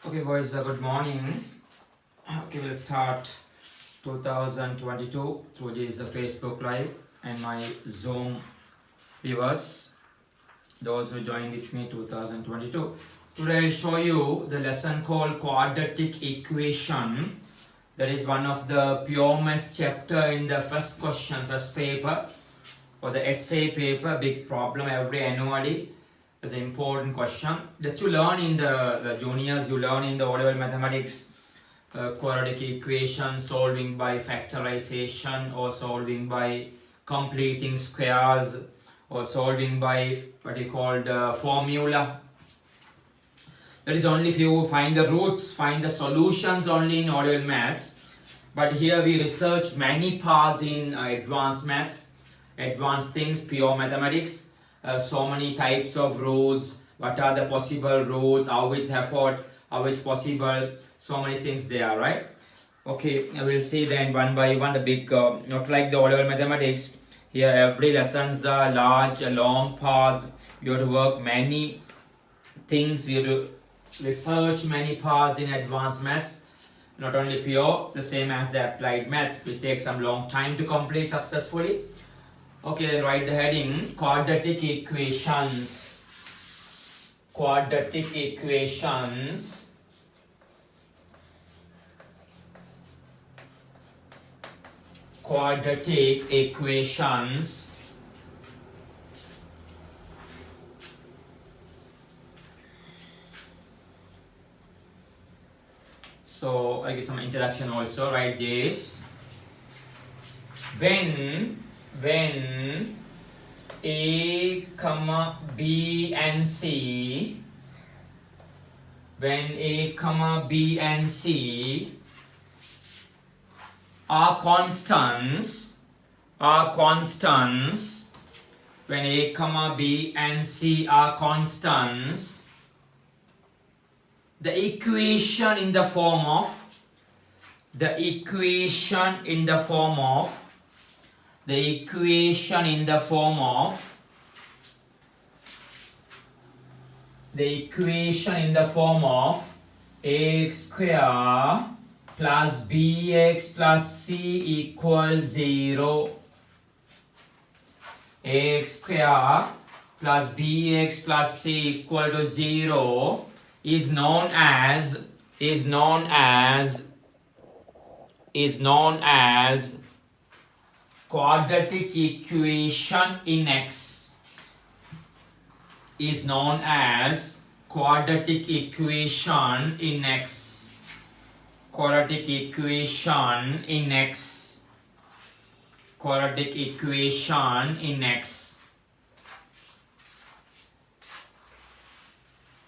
Okay, boys, good morning. Okay, we'll start 2022 through this Facebook Live and my Zoom viewers, those who joined with me 2022. Today I'll show you the lesson called quadratic equation. That is one of the pure maths chapter in the first question, first paper, or the essay paper, big problem every annually. It's an important question that you learn in the juniors, you learn in the O-level mathematics, quadratic equation, solving by factorization or solving by completing squares or solving by what you call the formula. That is only if you find the roots, find the solutions only in O-level maths. But here we research many parts in advanced maths, advanced things, pure mathematics. So many types of roots, what are the possible roots, how it's effort, how it's possible, so many things there, right? Okay, I will see then one by one the big, not like the O-level mathematics. Here every lessons are large, long parts. You have to work many things, you have to research many parts in advanced maths. Not only pure, the same as the applied maths. It will take some long time to complete successfully. Okay, then write the heading quadratic equations. Quadratic equations. Quadratic equations. So I give some introduction also. Write this. When A, B and C, when A, B and C are constants, when A, B and C are constants, the equation in the form of the equation in the form of ax square plus bx plus c equals 0. Ax square plus bx plus c equal to 0 is known as quadratic equation in X. Is known as quadratic equation in X. Quadratic equation in X. Quadratic equation in X.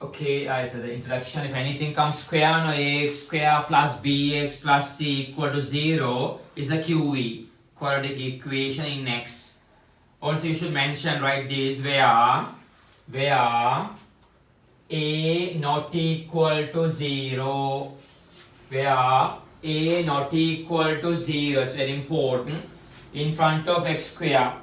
Okay, as the introduction, if anything comes square, no, ax square plus bx plus c equal to 0 is a QE. Quadratic equation in X. Also you should mention, write this, where A not equal to 0, where A not equal to 0 is very important. In front of x square,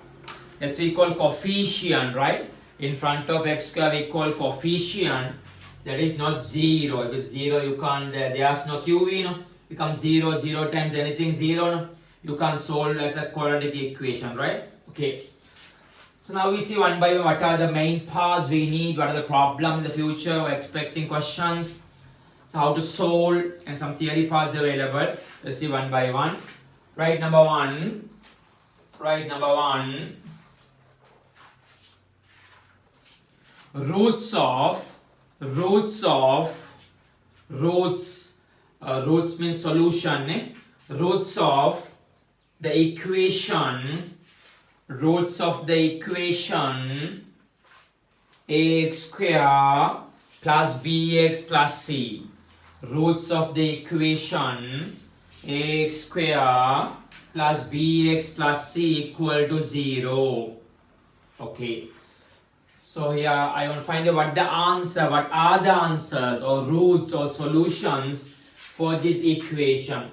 that's we call coefficient, right? In front of x square we call coefficient, that is not 0. If it's 0 you can't, there's no QE, no? Becomes 0, 0 times anything 0, no? You can solve as a quadratic equation, right? Okay. So now we see one by one what are the main parts we need, what are the problems in the future, we're expecting questions. So how to solve and some theory parts available. Let's see one by one. Right, number one. Roots means solution, eh? Roots of the equation ax square plus bx plus c. Roots of the equation ax square plus bx plus c equal to 0. Okay. So here I want to find out what are the answers or roots or solutions for this equation.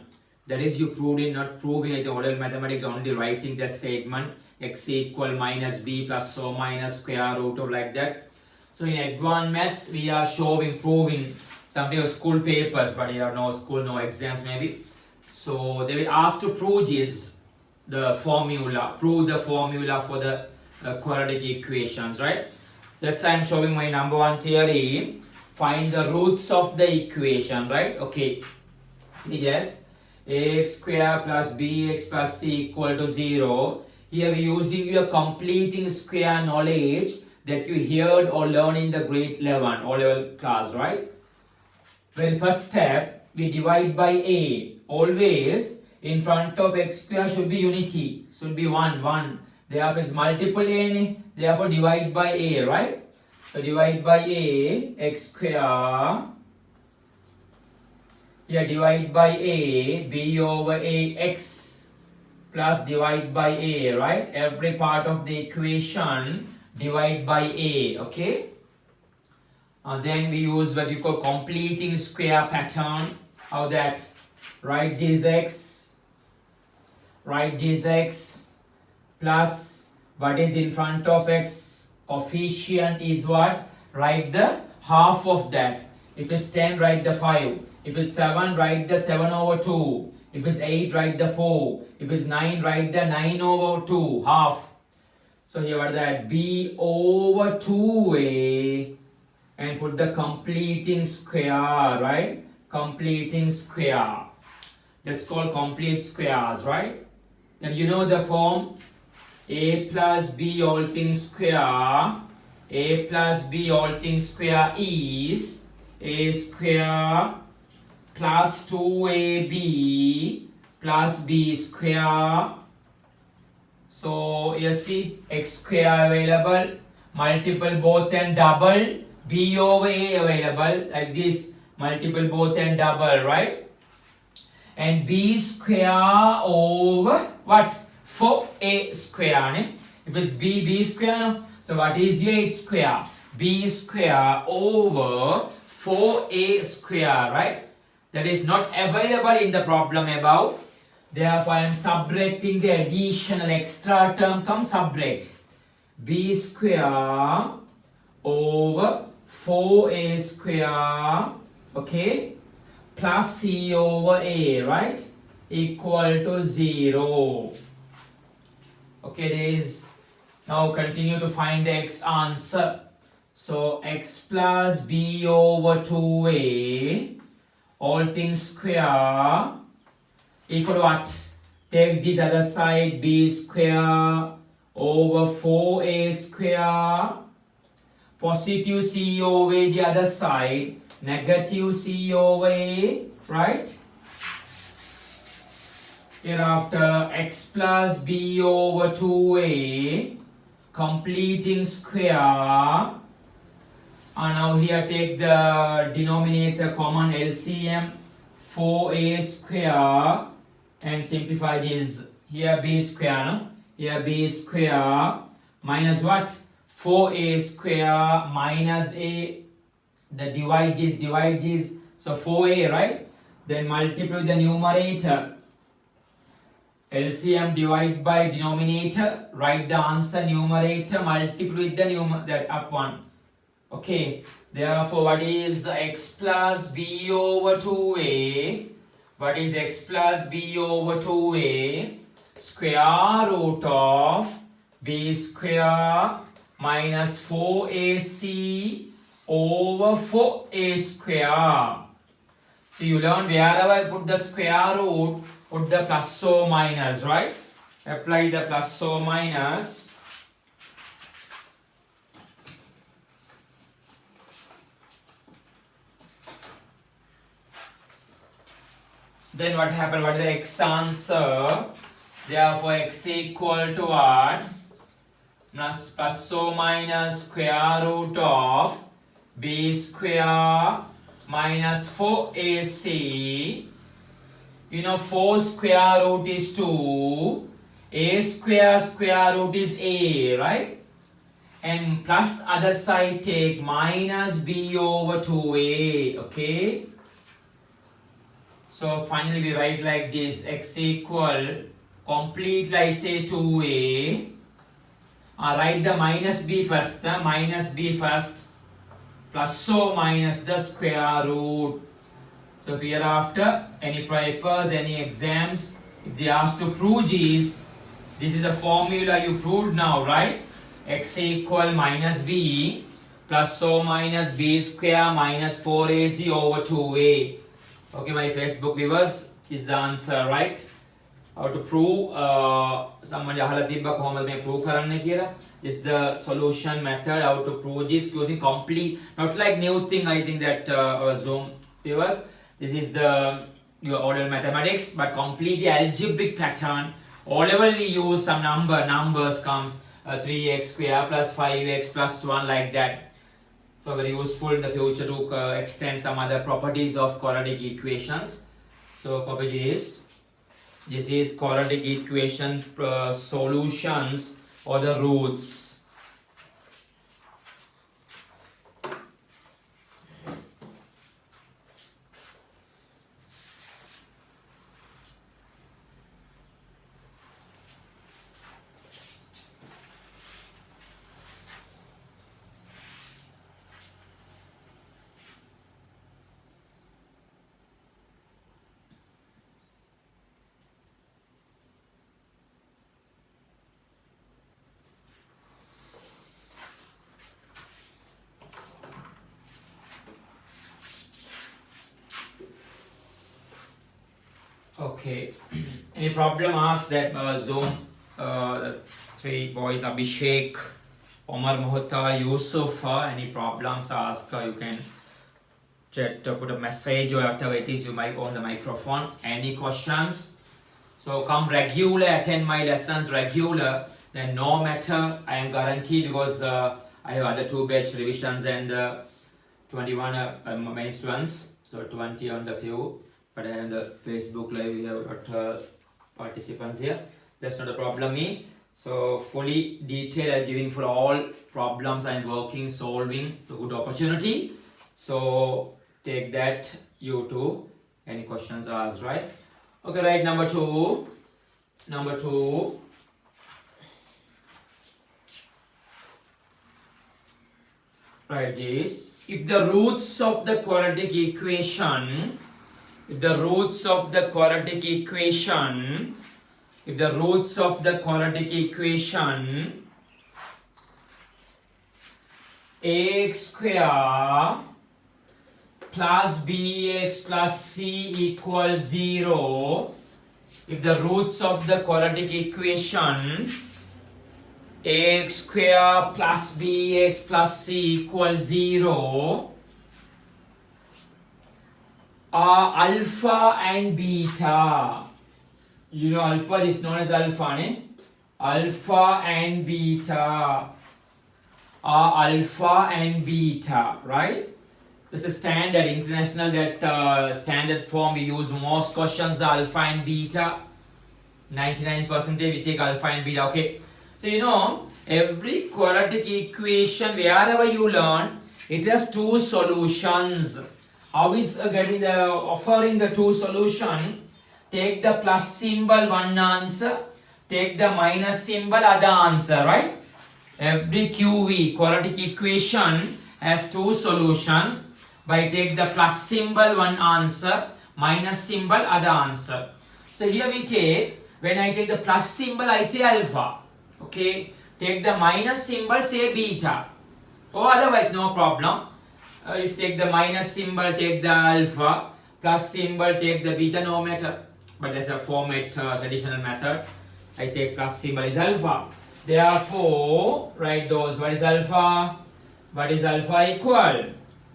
That is, you proved it, not proving it. The O-level mathematics only writing that statement, x equal minus b plus so minus square root of like that. So in advanced maths we are proving Somebody has school papers, but here no school, no exams maybe. So they will ask to prove this, the formula, prove the formula for the quadratic equations, right? That's why I'm showing my number one theory. Find the roots of the equation, right? Okay. See, yes. Ax square plus bx plus c equal to 0. Here we're using your completing square knowledge that you heard or learned in the grade 11 or level class, right? Well, first step, we divide by a. Always in front of x square should be unity, should be 1. Therefore, it's multiple a, therefore divide by a, right? So divide by a, x square. Here divide by a, b over a x plus divide by a, right? Every part of the equation divide by a, okay? Then we use what you call completing square pattern. How that? Write this x plus what is in front of x, coefficient is what? Write the half of that. If it's 10, write the 5. If it's 7, write the 7 over 2. If it's 8, write the 4. If it's 9, write the 9 over 2, half. So here what is that? B over 2a. And put the completing square, right? Completing square. That's called complete squares, right? And you know the form a plus b all things square. A plus b all things square is a square plus 2ab plus b square. So you see x square available, multiple both and double, b over a available like this, multiple both and double, right? And b square over what? 4a square. Ne? If it's b square, no? So what is here? It's square. B square over 4a square, right? That is not available in the problem above. Therefore, I am subtracting the additional extra term. Come subtract. B square over 4a square, okay, plus c over a, right, equal to 0. Okay, there is, now continue to find the x answer. So x plus b over 2a, all things square, equal to what? Take this other side, b square over 4a square, positive c over the other side, negative c over a, right? Hereafter x plus b over 2a, completing square. And now here take the denominator common, LCM, 4a square, and simplify this. Here b square, no? Here b square minus what? 4a square minus a. The divide this. So 4a, right? Then multiply the numerator. LCM divide by denominator. Write the answer numerator. Multiply with the that up one. Okay. Therefore, what is x plus b over 2a? What is x plus b over 2a? Square root of b square minus 4ac over 4a square. So you learn wherever I put the square root, put the plus or minus, right? Apply the plus or minus. Then what happened? What is the x answer? Therefore, x equal to what? Plus or minus square root of b square minus 4ac. You know 4 square root is 2. A square root is a, right? And plus other side take minus b over 2a, okay? So finally we write like this, x equal, complete like say 2a. Write the minus b first, plus or minus the square root. So if hereafter any papers, any exams, if they ask to prove this is the formula you proved now, right? X equal minus b plus or minus b square minus 4ac over 2a. Okay, my Facebook viewers, is the answer, right? How to prove someone අහලා තිබ්බා කොහොමද මේ prove කරන්න කියලා. This is the solution method how to prove this using complete, not like new thing. I think that our Zoom viewers, this is the your order mathematics, but completely algebraic pattern. All level we use some numbers comes 3x square plus 5x plus 1 like that. So very useful in the future to extend some other properties of quadratic equations. So copy this is quadratic equation solutions or the roots. Okay, any problem ask that Zoom three boys Abhishek, Omar Mohtar, Yusuf, any problems ask, you can chat, put a message or whatever it is you might on the microphone. Any questions? So come regular, attend my lessons regular, then no matter, I am guaranteed because I have other 2 batch revisions and 21 many students, so 20 on the few. But in the Facebook live we have got participants here. That's not a problem me. So fully detailed I'm giving for all problems I'm working, solving. So good opportunity. So take that you too. Any questions asked, right? Okay, right, number two. Right, this. If the roots of the quadratic equation ax square plus bx plus c equals 0, if the roots of the quadratic equation ax square plus bx plus c equals 0 are alpha and beta. You know alpha is known as alpha, ne? Alpha and beta are alpha and beta, right? This is standard, international, that standard form we use. Most questions are alpha and beta. 99% we take alpha and beta, okay? So you know, every quadratic equation, wherever you learn, it has 2 solutions. How is offering the 2 solution? Take the plus symbol one answer, take the minus symbol other answer, right? Every QV quadratic equation has 2 solutions. By take the plus symbol one answer, minus symbol other answer. So here we take, when I take the plus symbol I say alpha, okay? Take the minus symbol say beta, or otherwise no problem. If take the minus symbol, take the alpha, plus symbol, take the beta, no matter. But there's a format, traditional method. I take plus symbol is alpha. Therefore, write those. What is alpha? What is alpha equal?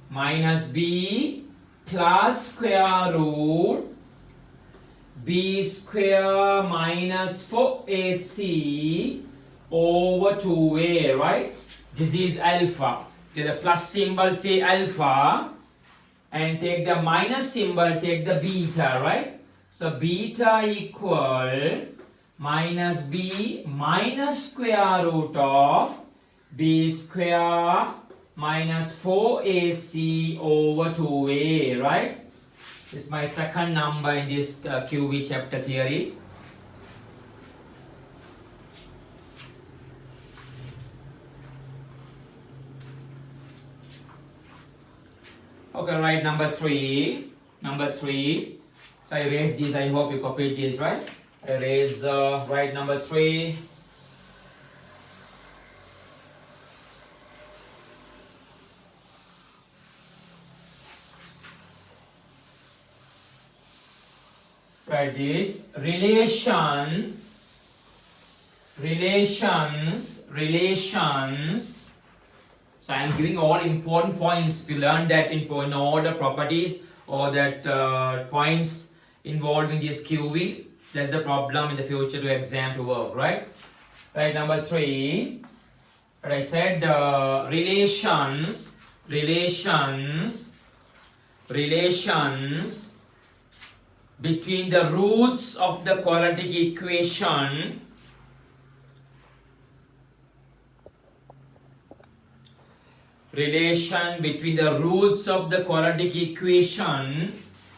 Minus b plus square root b square minus 4ac over 2a, right? This is alpha. The plus symbol say alpha and take the minus symbol, take the beta, right? So beta equal minus b minus square root of b square minus 4ac over 2a, right? This is my second number in this QV chapter theory. Okay, right, number 3. Number 3. So I erase this, I hope you copied this, right? Erase, right, number 3. Right, this relations. So I am giving all important points. We learned that in order properties or that points involved in this QV. That's the problem in the future to exam to work, right? Right, number 3. But I said relations between the roots of the quadratic equation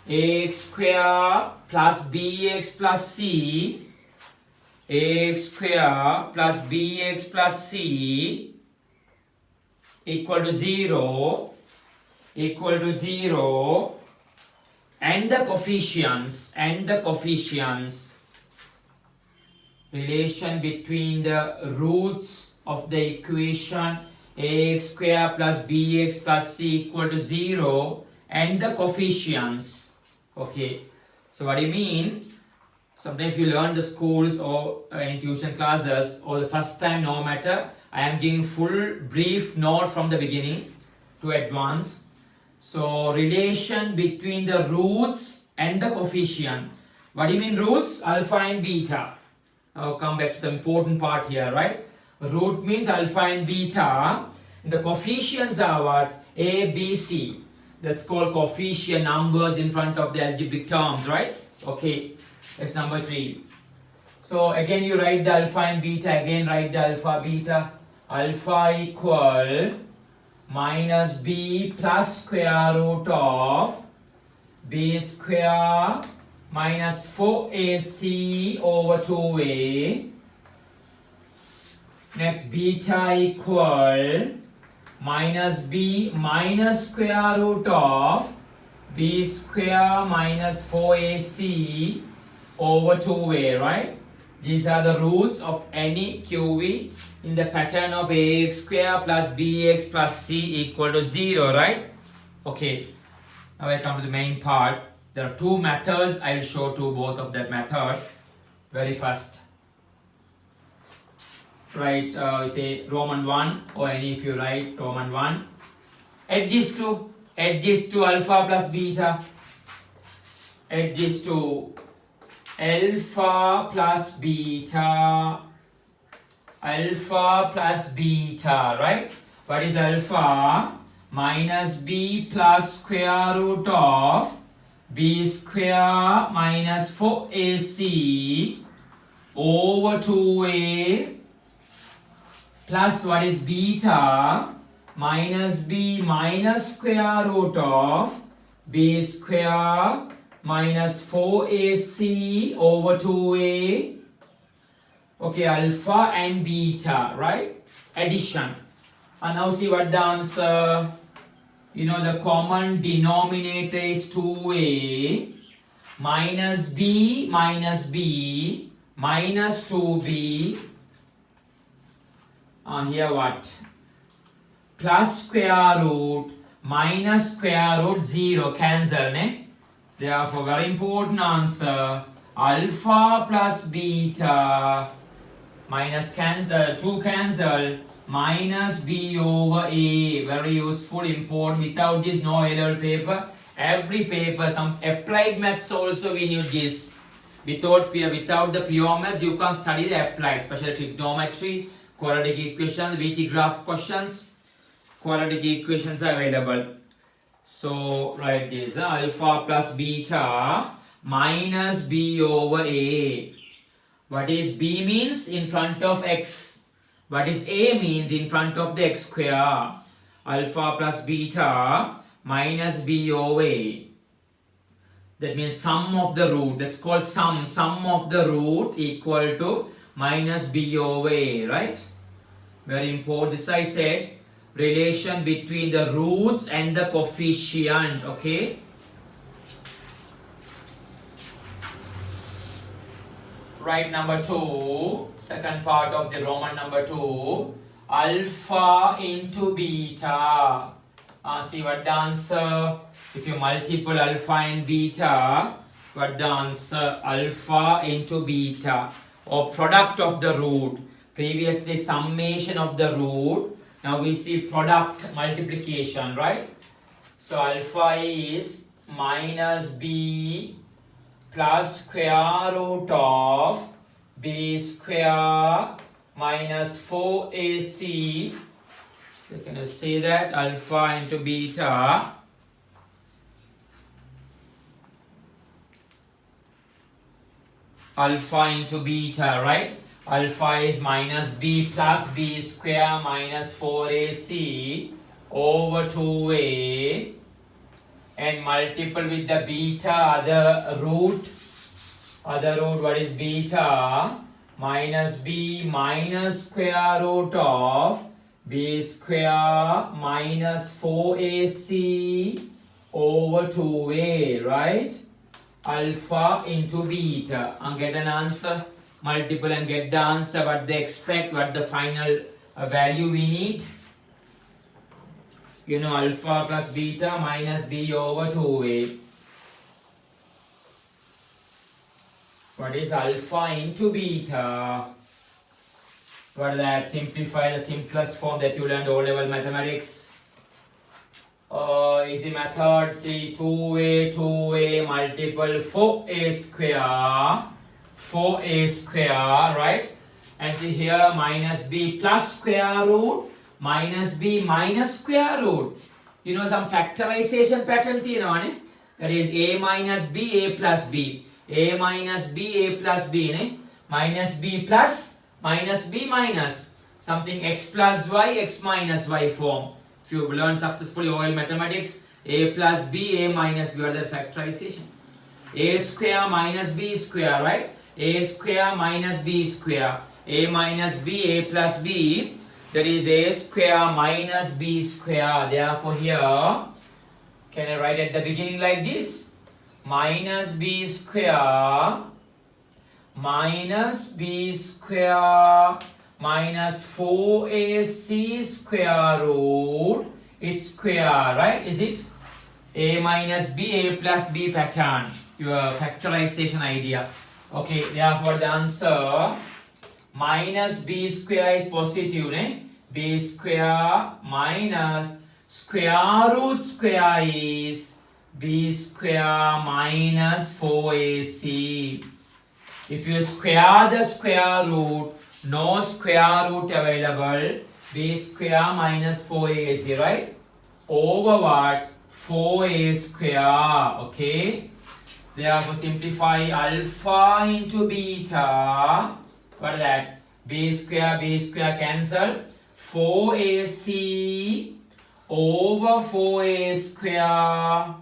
ax square plus bx plus c equal to 0 and the coefficients relation between the roots of the equation ax square plus bx plus c equal to 0 and the coefficients. Okay, so what do you mean? Sometimes you learn the schools or in tuition classes or the first time, no matter, I am giving full brief note from the beginning to advance. So relation between the roots and the coefficient. What do you mean roots? Alpha and beta. I'll come back to the important part here, right? Root means alpha and beta. And the coefficients are what? A, B, C. That's called coefficient numbers in front of the algebraic terms, right? Okay, that's number 3. So again you write the alpha and beta. Again write the alpha, beta. Alpha equal minus b plus square root of b square minus 4ac over 2a. Next, beta equal minus b minus square root of b square minus 4ac over 2a, right? These are the roots of any QV in the pattern of ax square plus bx plus c equal to 0, right? Okay, now I come to the main part. There are 2 methods. I will show to both of that method. Very first, write we say Roman 1 or any if you write Roman 1. Add these two alpha plus beta. Add these two alpha plus beta, right? What is alpha? Minus b plus square root of b square minus 4ac over 2a plus what is beta? Minus b minus square root of b square minus 4ac over 2a. Okay, alpha and beta, right? Addition. And now see what the answer. You know the common denominator is 2a minus b minus 2b. Here what? Plus square root minus square root 0. Cancel, ne? Therefore, very important answer. Alpha plus beta minus cancel, 2 cancel, minus b over a. Very useful, important. Without this, no A-level paper. Every paper, some applied maths also we need this. Without the pure maths, you can't study the applied, especially trigonometry, quadratic equations, VT graph questions. Quadratic equations are available. So write this alpha plus beta minus b over a. What is b means? In front of x. What is a means? In front of the x square. Alpha plus beta minus b over a. That means sum of the root. That's called sum. Sum of the root equal to minus b over a, right? Very important. This I said. relation between the roots and the coefficient. Okay. Right, number 2, second part of the Roman number 2, alpha into beta. See what the answer? If you multiple alpha and beta, what the answer? Alpha into beta, or product of the root. Previously summation of the root. Now we see product multiplication, right? So alpha is minus b plus square root of b square minus 4ac. Can you see that? Alpha into beta. Alpha into beta, right? Alpha is minus b plus b square minus 4ac over 2a, and multiple with the beta, other root, what is beta? Minus b minus square root of b square minus 4ac over 2a, right? Alpha into beta, and get an answer. Multiple and get the answer, what they expect, what the final value we need. You know, alpha plus beta minus b over 2a. What is alpha into beta? What is that? Simplify the simplest form that you learned O-level mathematics. Easy method. See, 2a multiple 4a square, right? And see here, minus b plus square root minus b minus square root. You know some factorization pattern, that is a minus b, a plus b, a minus b, a plus b, minus b plus minus b minus something x plus y, x minus y form. If you learn successfully OL mathematics, a plus b, a minus b, are the factorization. A square minus b square, right? A square minus b square, a minus b, a plus b, that is a square minus b square. Therefore here, can I write at the beginning like this? Minus b square minus b square minus 4ac square root, it's square, right? Is it? A minus b, a plus b pattern, your factorization idea. Okay, therefore the answer minus b square is positive, b square minus square root square is b square minus 4ac. If you square the square root, no square root available, b square minus 4ac, right? Over what? 4a square, okay? Therefore simplify alpha into beta. What is that? B square cancel. 4ac over 4a square.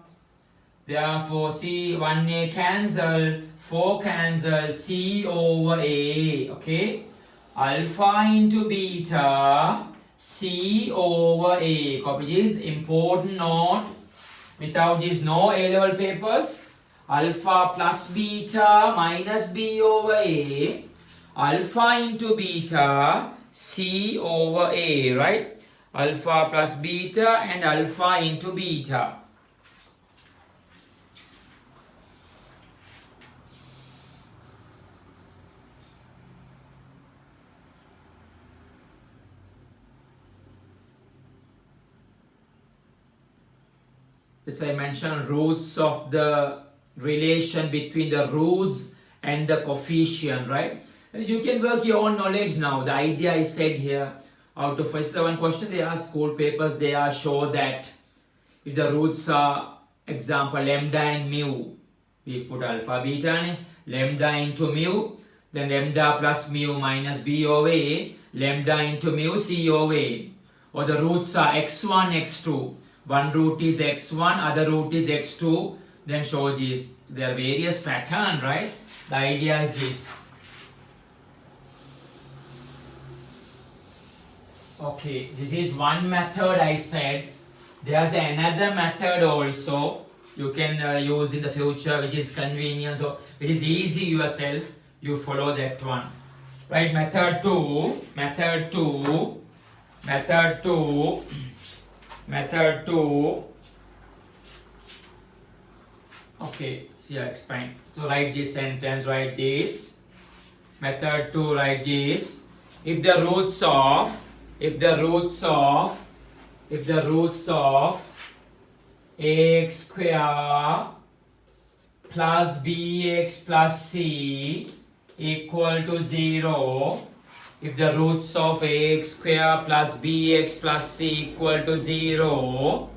Therefore c 1a cancel, 4 cancel, c over a. Okay? Alpha into beta, c over a. Copy this, important note. Without this, no A-level papers. Alpha plus beta minus b over a. Alpha into beta, c over a, right? Alpha plus beta and alpha into beta. As I mentioned, roots of the relation between the roots and the coefficient, right? As you can work your own knowledge now. The idea is said here. Out of 57 questions, they are school papers, they are show that if the roots are, example, lambda and mu, we put alpha, beta, lambda into mu, then lambda plus mu minus b over a, lambda into mu c over a. Or the roots are x1, x2. One root is x1, other root is x2. Then show this. There are various patterns, right? The idea is this. Okay, this is one method I said. There's another method also you can use in the future, which is convenient, so which is easy yourself. You follow that one, right? Method two. Okay, see I explain. So write this sentence. Write this. Method two. Write this. If the roots of ax square plus bx plus c equal to 0, if the roots of ax square plus bx plus c equal to 0,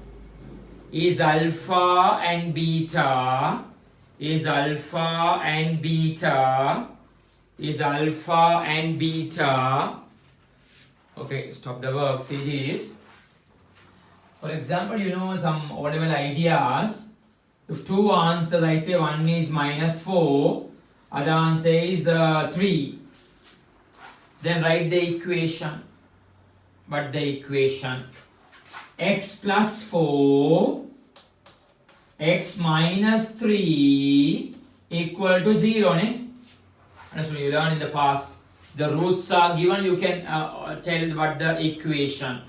is alpha and beta, okay, stop the work. See this. For example, you know some O-level ideas. If two answers, I say one is -4, other answer is 3. Then write the equation. But the equation x plus 4, x minus 3 equal to 0. That's what you learned in the past. The roots are given, you can tell what the equation.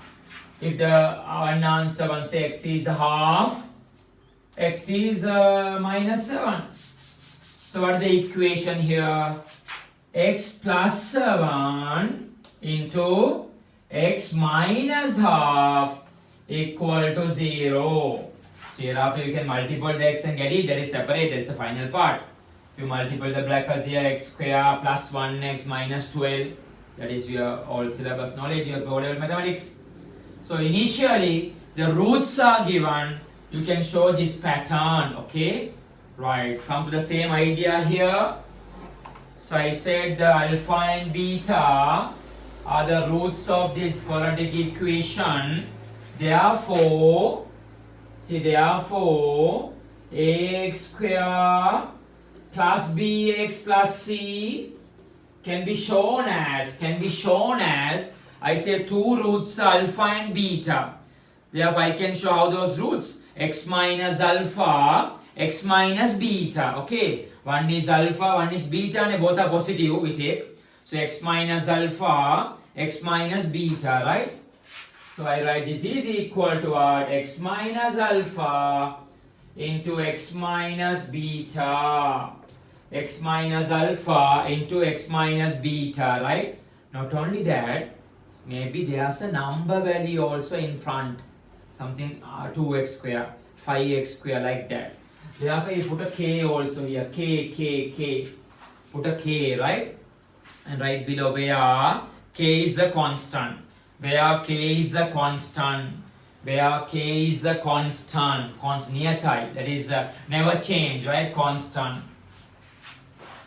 If the one answer, one say x is half, x is -7. So what is the equation here? X plus 7 into x minus half equal to 0. So hereafter you can multiply the x and get it. That is separate. That is the final part. If you multiply the brackets here, x square plus 1x minus 12. That is your all syllabus knowledge, your O-level mathematics. So initially the roots are given. You can show this pattern. Okay. Right. Come to the same idea here. So I said the alpha and beta are the roots of this quadratic equation. Therefore, ax square plus bx plus c can be shown as, I say two roots alpha and beta. Therefore, I can show how those roots, x minus alpha, x minus beta. Okay, one is alpha, one is beta, and both are positive. We take so x minus alpha, x minus beta, right? So I write this is equal to what? X minus alpha into x minus beta. X minus alpha into x minus beta, right? Not only that, maybe there's a number value also in front. Something 2x square, 5x square, like that. Therefore, you put a k also here. K. Put a k, right? And right below where k is a constant. Where k is a constant. Nearby. That is never change, right? Constant.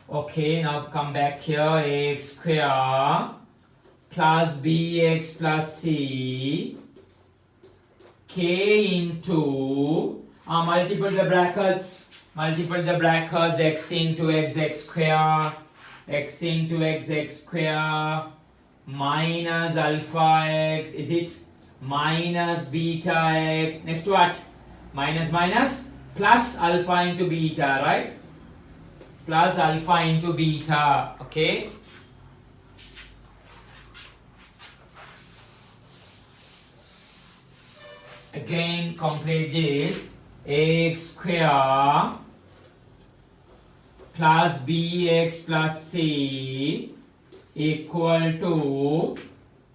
Okay, now come back here. Ax square plus bx plus c k into multiple the brackets, x into x square, minus alpha x, is it minus beta x, next what, minus plus alpha into beta, right? Plus alpha into beta. Okay, again complete this. Ax square plus bx plus c equal to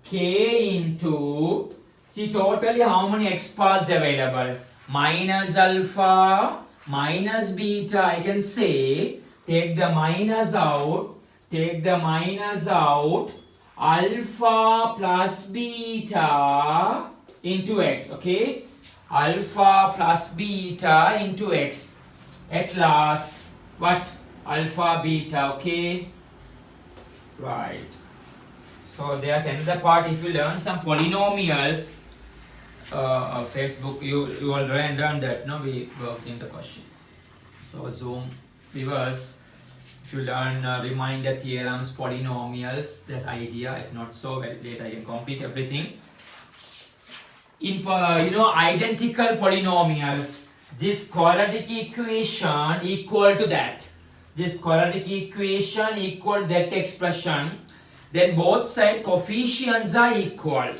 k into, see totally how many x paths available, minus alpha, minus beta. I can say take the minus out, alpha plus beta into x. Okay, alpha plus beta into x. At last, what? Alpha beta. Okay, right. So there's another part. If you learn some polynomials, Facebook, you already learned that. No, we worked in the question. So zoom, viewers. If you learn reminder theorems, polynomials, that's idea. If not so, well, later I can complete everything. In identical polynomials, this quadratic equation equal to that. This quadratic equation equal to that expression. Then both side coefficients are equal.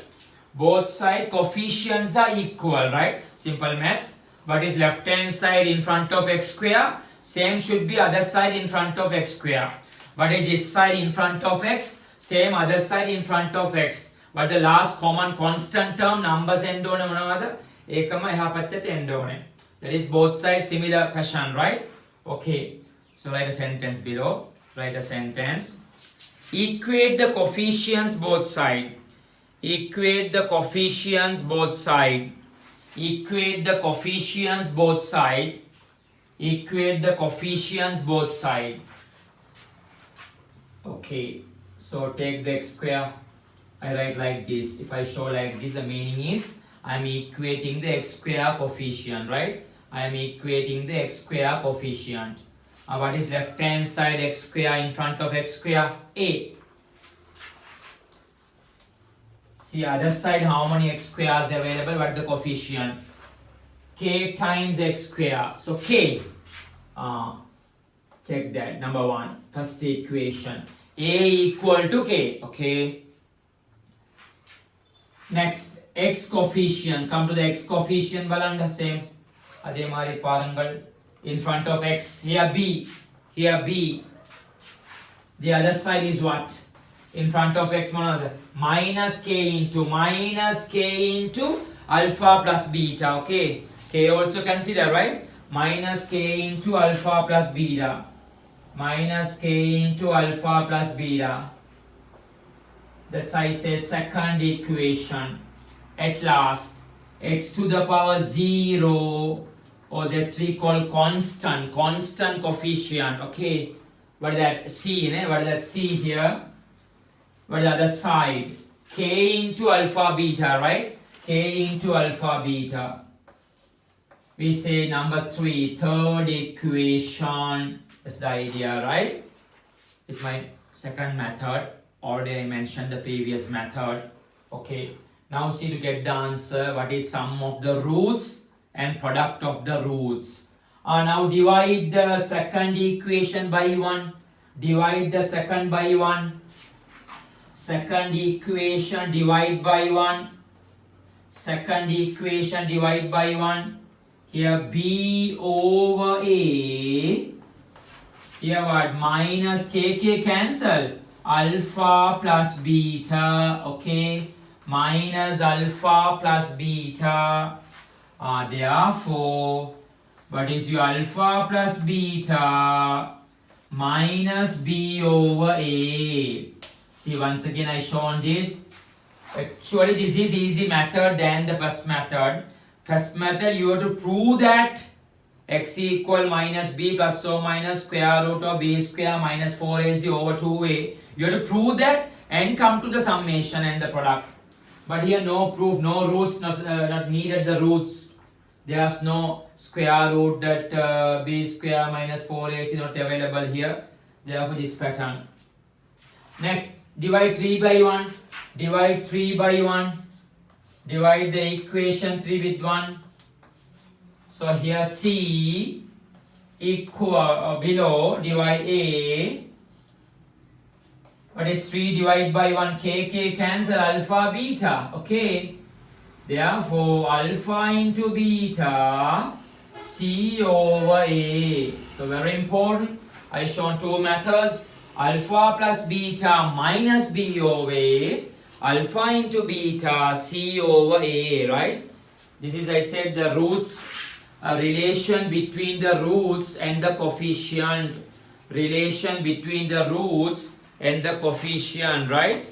Both side coefficients are equal, right? Simple maths. What is left hand side in front of x square? Same should be other side in front of x square. What is this side in front of x? Same other side in front of x. But the last common constant term numbers end on මොනවද? ඒකම එහා පැත්තට එන්න ඕනේ. That is both sides similar fashion, right? Okay. So write a sentence below. Write a sentence. Equate the coefficients both side. Equate the coefficients both side. Equate the coefficients both side. Equate the coefficients both side. Okay. So take the x square. I write like this. If I show like this, the meaning is I am equating the x square coefficient, right? I am equating the x square coefficient. What is left hand side x square in front of x square? A. See other side how many x squares available? What the coefficient? K times x square. So K. Check that. Number one. First equation. A equal to K. Okay. Next, x coefficient. Come to the x coefficient. Balanda same. Adhe mari parangal. In front of x. Here B. Here B. The other side is what? In front of x monada. Minus k into alpha plus beta. Okay. K also consider, right? Minus k into alpha plus beta. Minus k into alpha plus beta. That's I say second equation. At last, x to the power 0, or that's we call constant coefficient. Okay, what is that C? What is that C here? What is the other side? K into alpha beta, right? K into alpha beta. We say number 3, third equation. That's the idea, right? It's my second method. Already I mentioned the previous method. Okay. Now see to get the answer. What is sum of the roots and product of the roots? Now divide the second equation by 1. Divide the second by 1. Second equation divide by 1. Second equation divide by 1. Here B over A. Here what? Minus k cancel. Alpha plus beta, okay, minus alpha plus beta. Therefore, what is your alpha plus beta? Minus b over a. See, once again I shown this. Actually, this is easy method than the first method. First method, you have to prove that x equal minus b plus or minus square root of b square minus 4ac over 2a. You have to prove that and come to the summation and the product. But here no proof, no roots, not needed the roots. There's no square root that b square minus 4ac is not available here. Therefore this pattern. Next, divide 3 by 1. Divide 3 by 1. Divide the equation 3 with 1. So here C equal below divide A. What is 3 divided by 1? K cancel alpha beta. Okay. Therefore alpha into beta C over A. So very important. I shown two methods. Alpha plus beta minus B over A. Alpha into beta C over A. Right. This is I said the roots. A relation between the roots and the coefficient. Relation between the roots and the coefficient, right?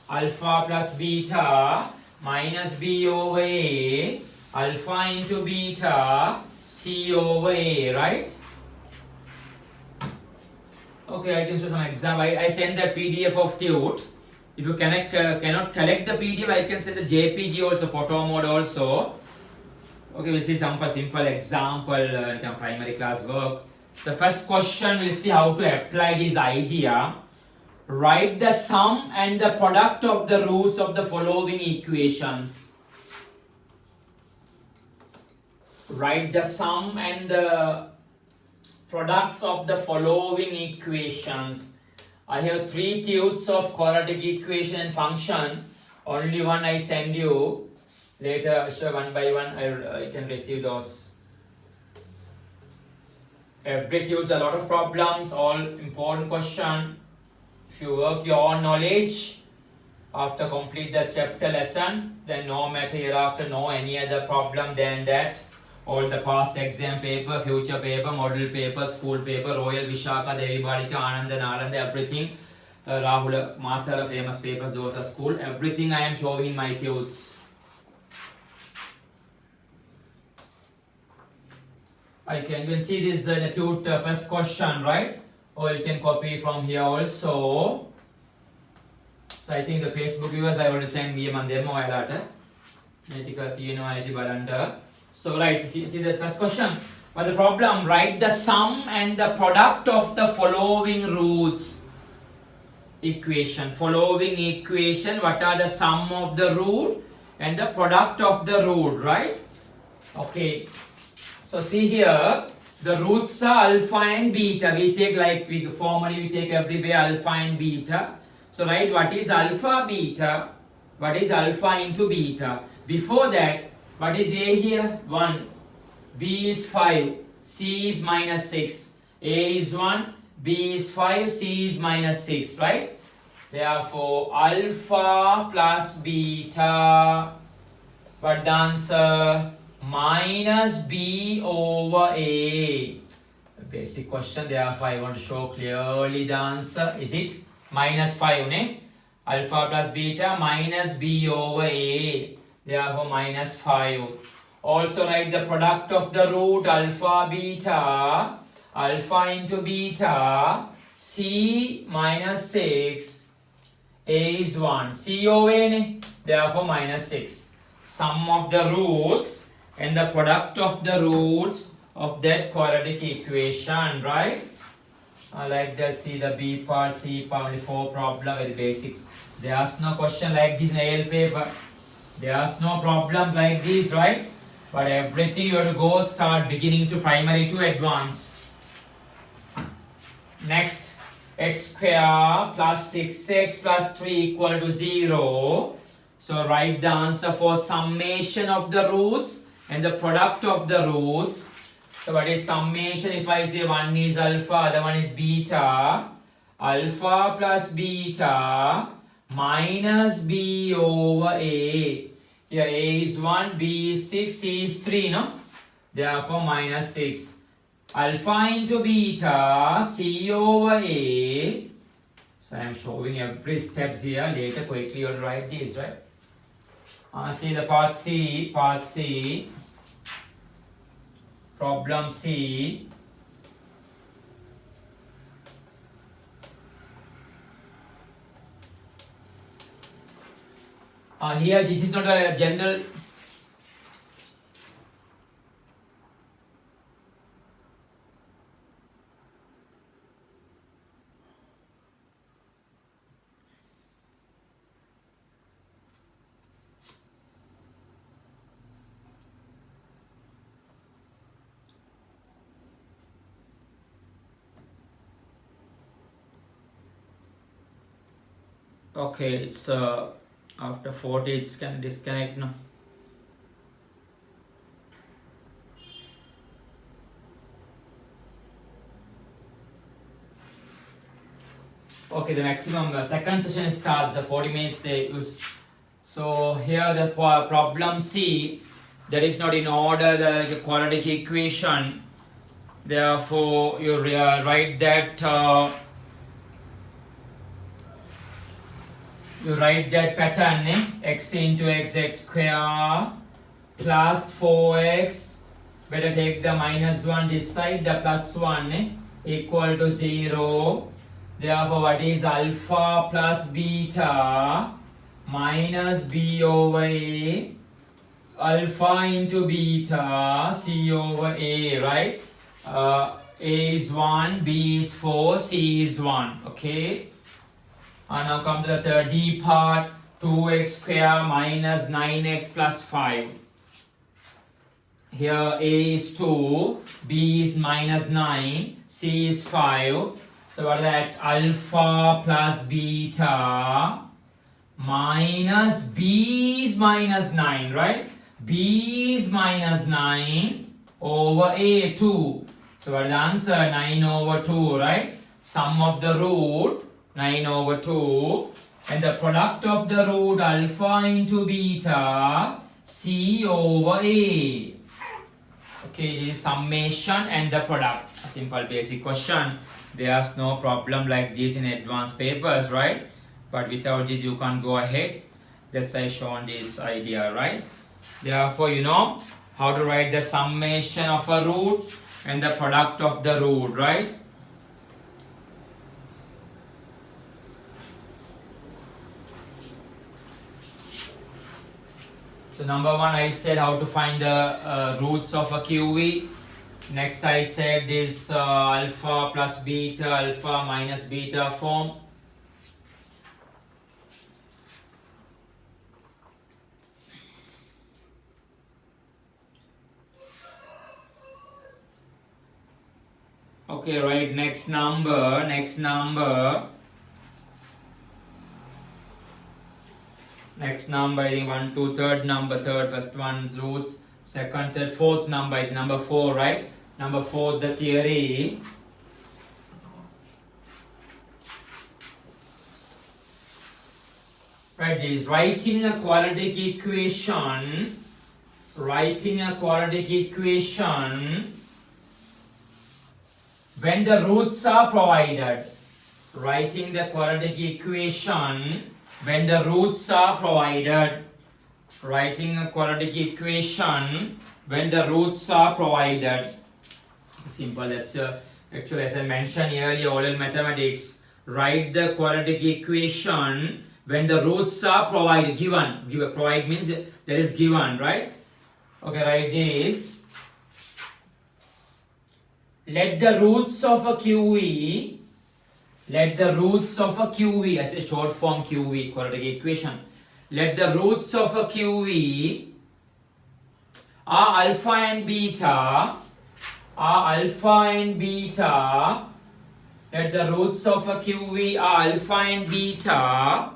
Alpha plus beta minus b over a. Alpha into beta c over a, right? Okay, I can show some example. I send the PDF of Tute. If you cannot collect the PDF, I can send the JPG also, photo mode also. Okay, we'll see some simple example primary class work. So first question, we'll see how to apply this idea. Write the sum and the product of the roots of the following equations. Write the sum and the products of the following equations. I have 3 truths of quadratic equation and function. Only one I send you. Later, sure, one by one, I can receive those. Every truth, a lot of problems, all important question. If you work your own knowledge, after complete the chapter lesson, then no matter hereafter, no any other problem than that. All the past exam paper, future paper, model paper, school paper, Royal Vishaka, Devi Balika, Ananda, Nalanda, everything. Rahul, Mathala, famous papers, those are school. Everything I am showing in my tudes. You can see this in the tude first question, right? Or you can copy from here also. So I think the Facebook viewers I want to send me a demo. So right, see the first question. But the problem, write the sum and the product of the following roots equation. Following equation, what are the sum of the root and the product of the root, right? Okay. So see here, the roots are alpha and beta. We take formally we take everywhere alpha and beta. So write what is alpha beta, what is alpha into beta. Before that, what is A here? 1. B is 5. C is minus 6. A is 1. B is 5. C is minus 6. Right? Therefore, alpha plus beta. What the answer? Minus B over A. Basic question. Therefore, I want to show clearly the answer. Is it? Minus 5. Ne? Alpha plus beta minus B over A. Therefore, minus 5. Also write the product of the root alpha beta. Alpha into beta. C minus 6. A is 1. C over A. Therefore, minus 6. Sum of the roots and the product of the roots of that quadratic equation. Right? I like that. See the B part, C part, only 4 problem. Very basic. There's no question like this in AL paper. There's no problems like this, right? But everything you have to go start beginning to primary to advance. Next, x square plus 6x plus 3 equal to 0. So write the answer for summation of the roots and the product of the roots. So what is summation? If I say one is alpha, other one is beta. Alpha plus beta minus B over A. Here A is 1, B is 6, C is 3, no? Therefore minus 6. Alpha into beta, C over A. So I am showing every steps here. Later quickly you will write this, right? See the part C. Problem C. Here this is not a general. Okay, it's after 40 it's can disconnect now. Okay, the maximum second session starts 40 minutes they use. So here the problem C, that is not in order the quadratic equation. Therefore you write that you write that pattern, x into x square plus 4x, better take the minus 1 this side, the plus 1 equal to 0. Therefore, what is alpha plus beta minus b over a? Alpha into beta, c over a, right? A is 1, b is 4, c is 1, okay? And now come to the third d part, 2x square minus 9x plus 5. Here a is 2, b is minus 9, c is 5. So what is that? Alpha plus beta minus b is minus 9, right? B is minus 9 over a, 2. So what is the answer? 9 over 2, right? Sum of the root, 9 over 2. And the product of the root, alpha into beta, c over a. Okay, this is summation and the product. A simple basic question. There's no problem like this in advanced papers, right? But without this, you can't go ahead. That's why I shown this idea, right? Therefore, you know how to write the summation of a root and the product of the root, right? So number one, I said how to find the roots of a QE. Next, I said this alpha plus beta, alpha minus beta form. Okay, right, next number. Next number, I think 1, 2, third number, first one's roots, second, third, fourth number, I think number 4, right? Number 4, the theory. Right, is writing a quadratic equation, when the roots are provided. Writing the quadratic equation when the roots are provided. Writing a quadratic equation when the roots are provided. Simple, that's actually as I mentioned earlier, oral mathematics. Write the quadratic equation when the roots are provided, given. Provide means that is given, right? Okay, write this. Let the roots of a QE, as a short form QE, quadratic equation. Let the roots of a QE are alpha and beta. Let the roots of a QE are alpha and beta.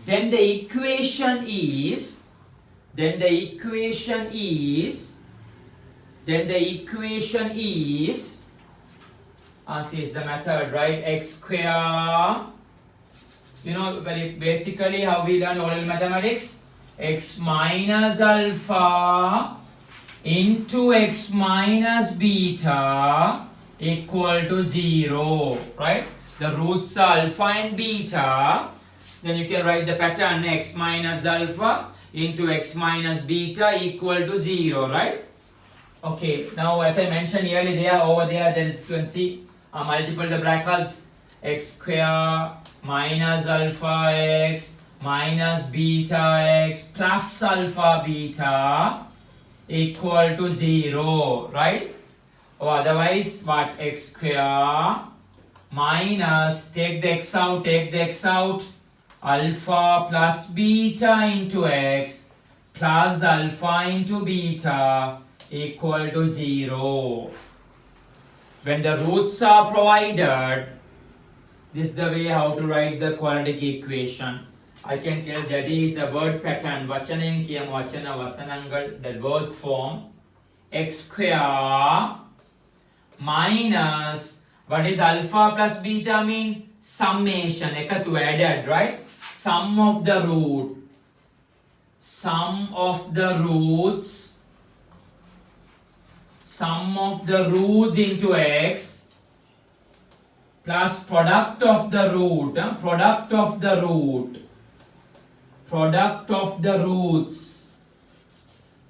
Then the equation is, this is the method, right? X square, you know, very basically how we learn oral mathematics. X minus alpha into x minus beta equal to 0, right? The roots are alpha and beta. Then you can write the pattern x minus alpha into x minus beta equal to 0, right? Okay, now as I mentioned earlier, over there is, you can see multiple the brackets. X square minus alpha x minus beta x plus alpha beta equal to 0, right? Or otherwise, what? X square minus, take the x out, alpha plus beta into x plus alpha into beta equal to 0. When the roots are provided, this is the way how to write the quadratic equation. I can tell that is the word pattern. Vachanenkyam, vachana, vasanangal, that words form. X square minus, what is alpha plus beta mean? Summation, ekatu added, right? Sum of the roots into x plus product of the roots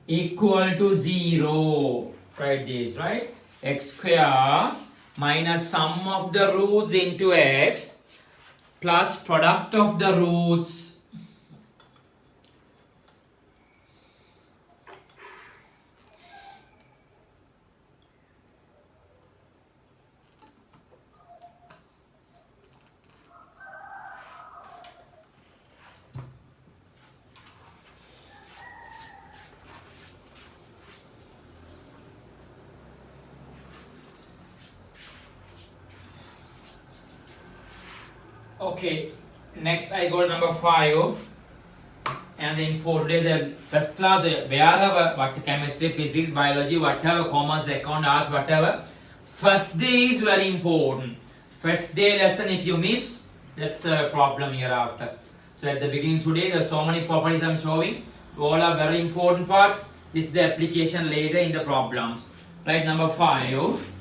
equal to 0. Write this, right? X square minus sum of the roots into x plus product of the roots Okay, next I go to number 5, and the important the first class wherever, what chemistry, physics, biology, whatever, commerce, account, arts, whatever, first day is very important. First day lesson if you miss, that's a problem hereafter. So at the beginning today, there's so many properties I'm showing, all are very important parts. This is the application later in the problems. Right, number 5.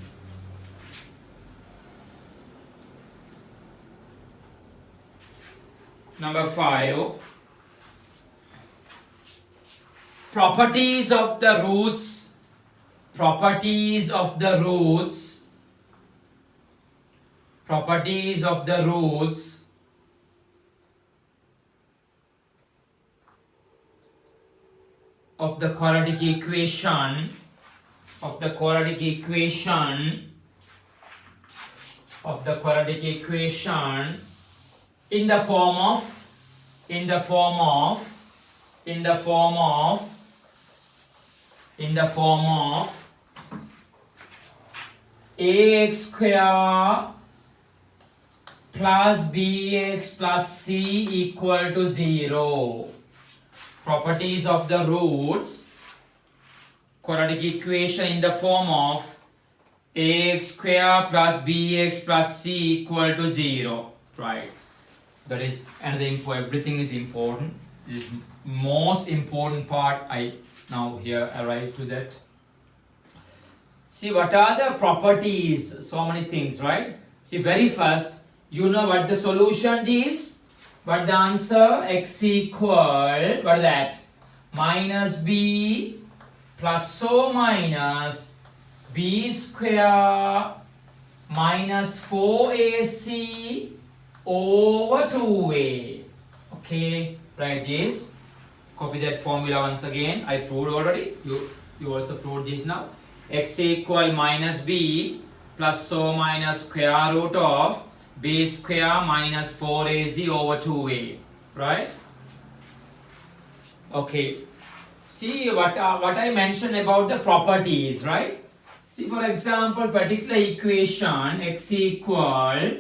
Number 5, properties of the roots, properties of the roots, properties of the roots of the quadratic equation, of the quadratic equation, of the quadratic equation in the form of ax square plus bx plus c equal to 0. Properties of the roots, quadratic equation in the form of ax square plus bx plus c equal to 0. Right. That is another info. Everything is important. This is most important part. I now here arrive to that. See, what are the properties? So many things, right? See, very first, you know what the solution is. But the answer x equal, what is that? Minus b plus or minus b square minus 4ac over 2a. Okay, write this. Copy that formula once again. I proved already. You also proved this now. X equal minus b plus or minus square root of b square minus 4ac over 2a. Right? Okay. See what I mentioned about the properties, right? See, for example, particular equation x equal,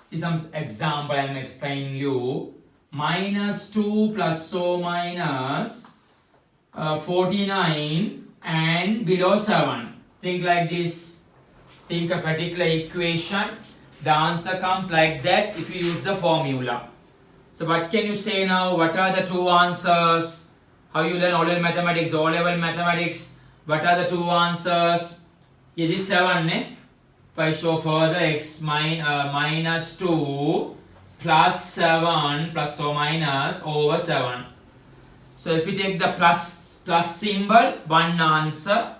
see some example I am explaining you, minus 2 plus or minus 49 and below 7. Think like this. Think a particular equation. The answer comes like that if you use the formula. So what can you say now? What are the two answers? How you learn O-level mathematics, O-level mathematics? What are the two answers? It is 7, eh? If I show further, x minus 2 plus 7 plus or minus over 7. So if you take the plus symbol, one answer,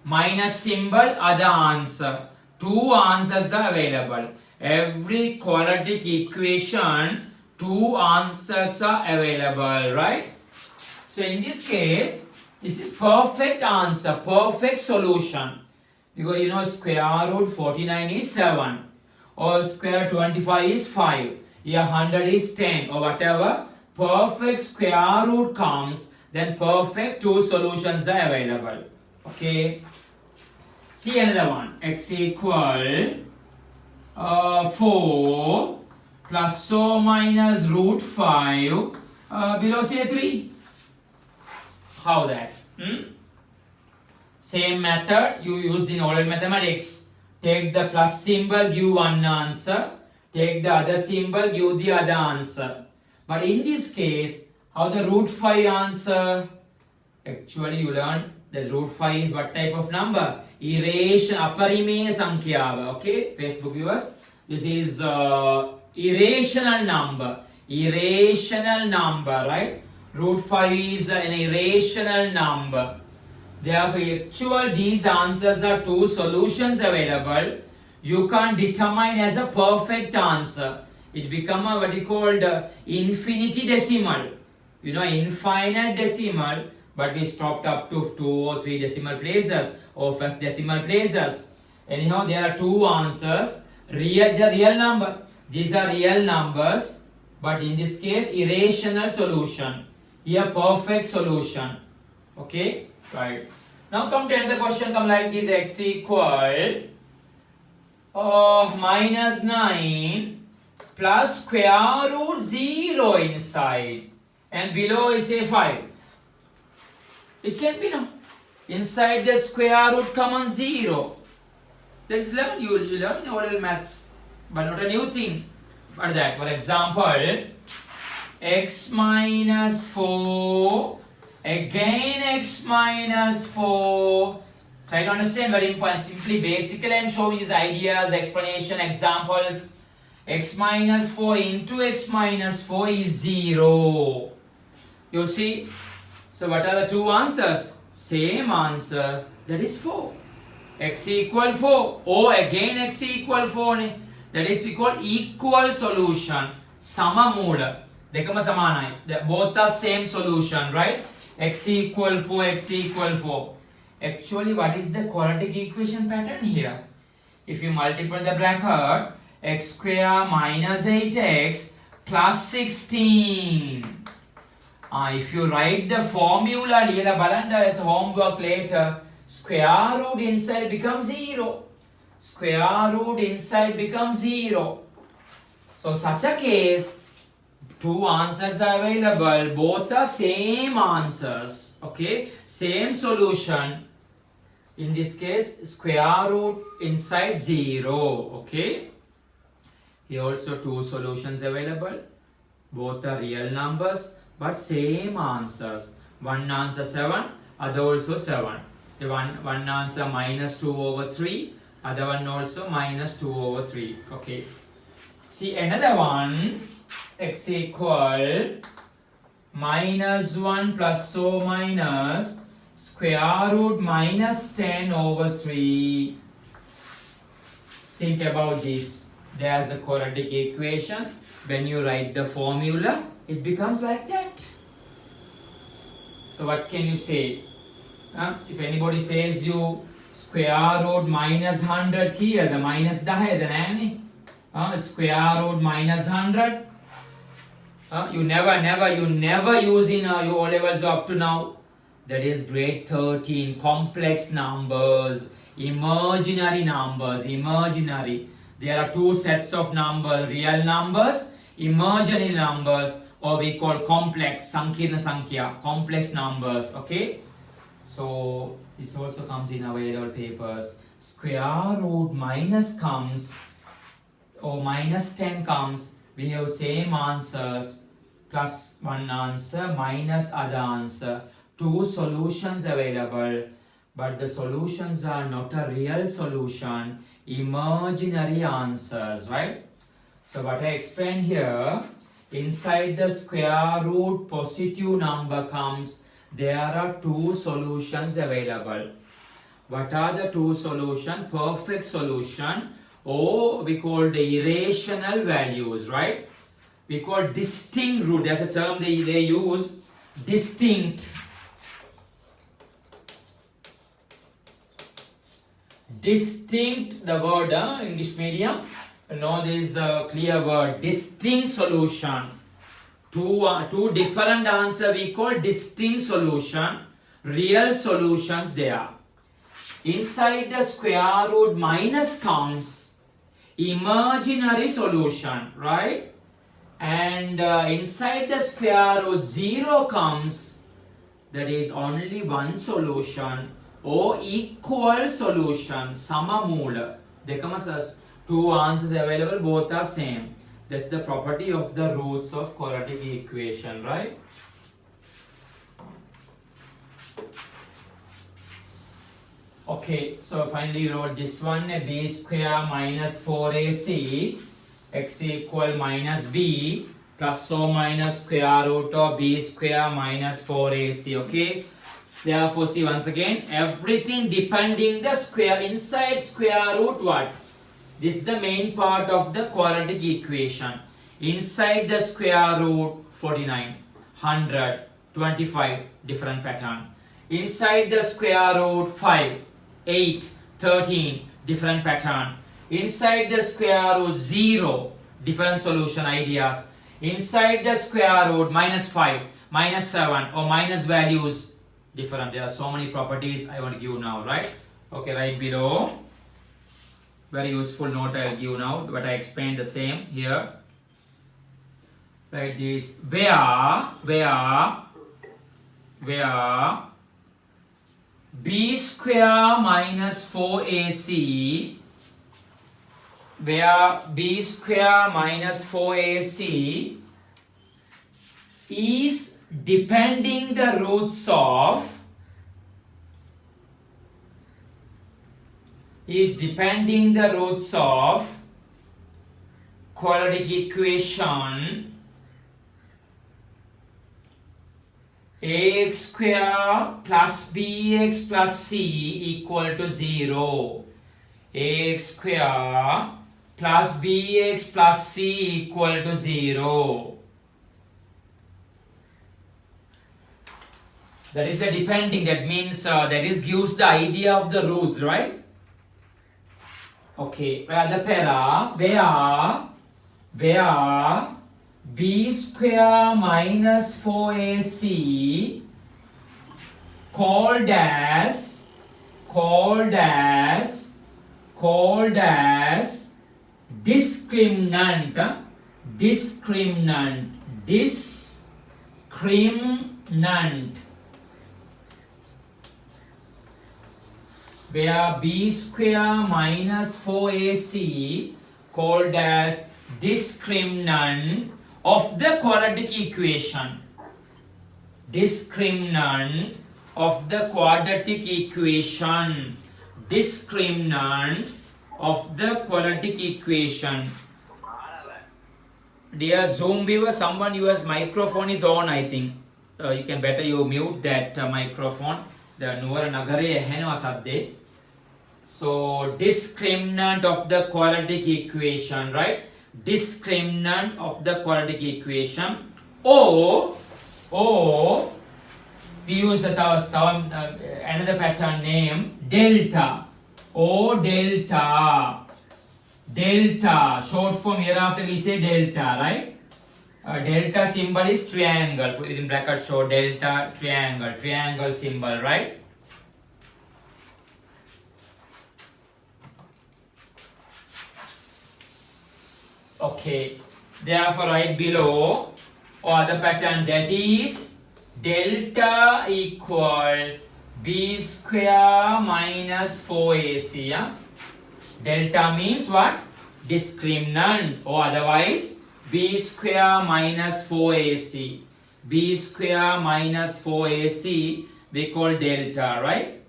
minus symbol, other answer. Two answers are available. Every quadratic equation, two answers are available, right? So in this case, this is perfect answer, perfect solution. Because you know square root 49 is 7. Or square 25 is 5. Here 100 is 10 or whatever. Perfect square root comes, then perfect two solutions are available. Okay. See another one. X equal 4 plus or minus root 5 below say 3. How that? Same method you used in O-level mathematics. Take the plus symbol, give one answer. Take the other symbol, give the other answer. But in this case, how the root 5 answer? Actually, you learned that root 5 is what type of number? Aparimeya Sankhya. Okay, Facebook viewers. This is irrational number. Irrational number, right? Root 5 is an irrational number. Therefore, these answers are two solutions available. You can't determine as a perfect answer. It become a what you called infinity decimal. Infinite decimal, but we stopped up to 2 or 3 decimal places or first decimal places. Anyhow, there are two answers. Real number. These are real numbers, but in this case, irrational solution. Here, perfect solution. Okay, right. Now come to another question. Come like this: x equal minus 9 plus square root 0 inside, and below is a 5. It can be no. Inside the square root common 0. That is learn. You learn in O-level maths, but not a new thing. For that, for example, x minus 4, again x minus 4. Try to understand very important. Simply, basically, I am showing these ideas, explanation, examples. X minus 4 into x minus 4 is 0. You see? So, what are the two answers? Same answer, that is 4. X equal 4. Oh, again x equal 4. That is we call equal solution. Sama moola. Dekama samanai. Both are same solution, right? X equal 4, x equal 4. Actually, what is the quadratic equation pattern here? If you multiply the bracket, x square minus 8x plus 16. If you write the formula, as homework later, square root inside becomes 0. Square root inside becomes 0. So such a case, two answers are available. Both are same answers. Okay, same solution. In this case, square root inside 0. Okay. Here also two solutions available. Both are real numbers, but same answers. One answer 7, other also 7. The one answer minus 2 over 3, other one also minus 2 over 3. Okay. See another one, x equal minus 1 plus or minus square root minus 10 over 3. Think about this. There's a quadratic equation. When you write the formula, it becomes like that. So what can you say? If anybody says you square root minus 100 here, the minus 10 the square root minus 100. You never use in your O levels up to now. That is grade 13, complex numbers, imaginary numbers, imaginary. There are two sets of numbers, real numbers, imaginary numbers, or we call complex, sankirna sankhya, complex numbers, okay? So, this also comes in our A-level papers. Square root minus comes, or minus 10 comes, we have same answers, plus one answer, minus other answer. Two solutions available, but the solutions are not a real solution, imaginary answers, right? So what I explained here, inside the square root positive number comes, there are two solutions available. What are the two solutions? Perfect solution, or we call the irrational values, right? We call distinct root. There's a term they use, distinct. Distinct, the word English medium. Know this clear word, distinct solution. Two different answers we call distinct solution. Real solutions there. Inside the square root minus comes imaginary solution, right? And inside the square root 0 comes, that is only one solution, or equal solution, sama moola. Dekama two answers available, both are same. That's the property of the roots of quadratic equation, right? Okay, so finally you wrote this one, b square minus 4ac, x equal minus b, plus or minus square root of b square minus 4ac, okay? Therefore, see once again, everything depending the square, inside square root what? This is the main part of the quadratic equation. Inside the square root 49, 100, 25, different pattern. Inside the square root 5, 8, 13, different pattern. Inside the square root 0, different solution ideas. Inside the square root minus 5, minus 7 or minus values, different. There are so many properties I want to give now, right? Okay, right below. Very useful note I will give now, but I explained the same here. Write this, where b square minus 4ac, where b square minus 4ac is depending the roots of quadratic equation ax square plus bx plus c equal to 0. Ax square plus bx plus c equal to 0. That is the depending, that means that is gives the idea of the roots, right? Okay, the para where b square minus 4ac called as discriminant, where b square minus 4ac called as discriminant of the quadratic equation. Discriminant of the quadratic equation. Discriminant of the quadratic equation. Dear Zoom viewer, someone yours microphone is on, I think. You can better you mute that microphone. The Nuwara Nagare Henwa Sadde. So discriminant of the quadratic equation, right? Discriminant of the quadratic equation, or we use another pattern name delta, or delta, short form hereafter we say delta, right? Delta symbol is triangle, put it in bracket, show delta triangle symbol, right? Okay, therefore right below or the pattern, that is delta equal b square minus 4ac. Yeah? Delta means what? Discriminant, or otherwise b square minus 4ac. B square minus 4ac we call delta, right?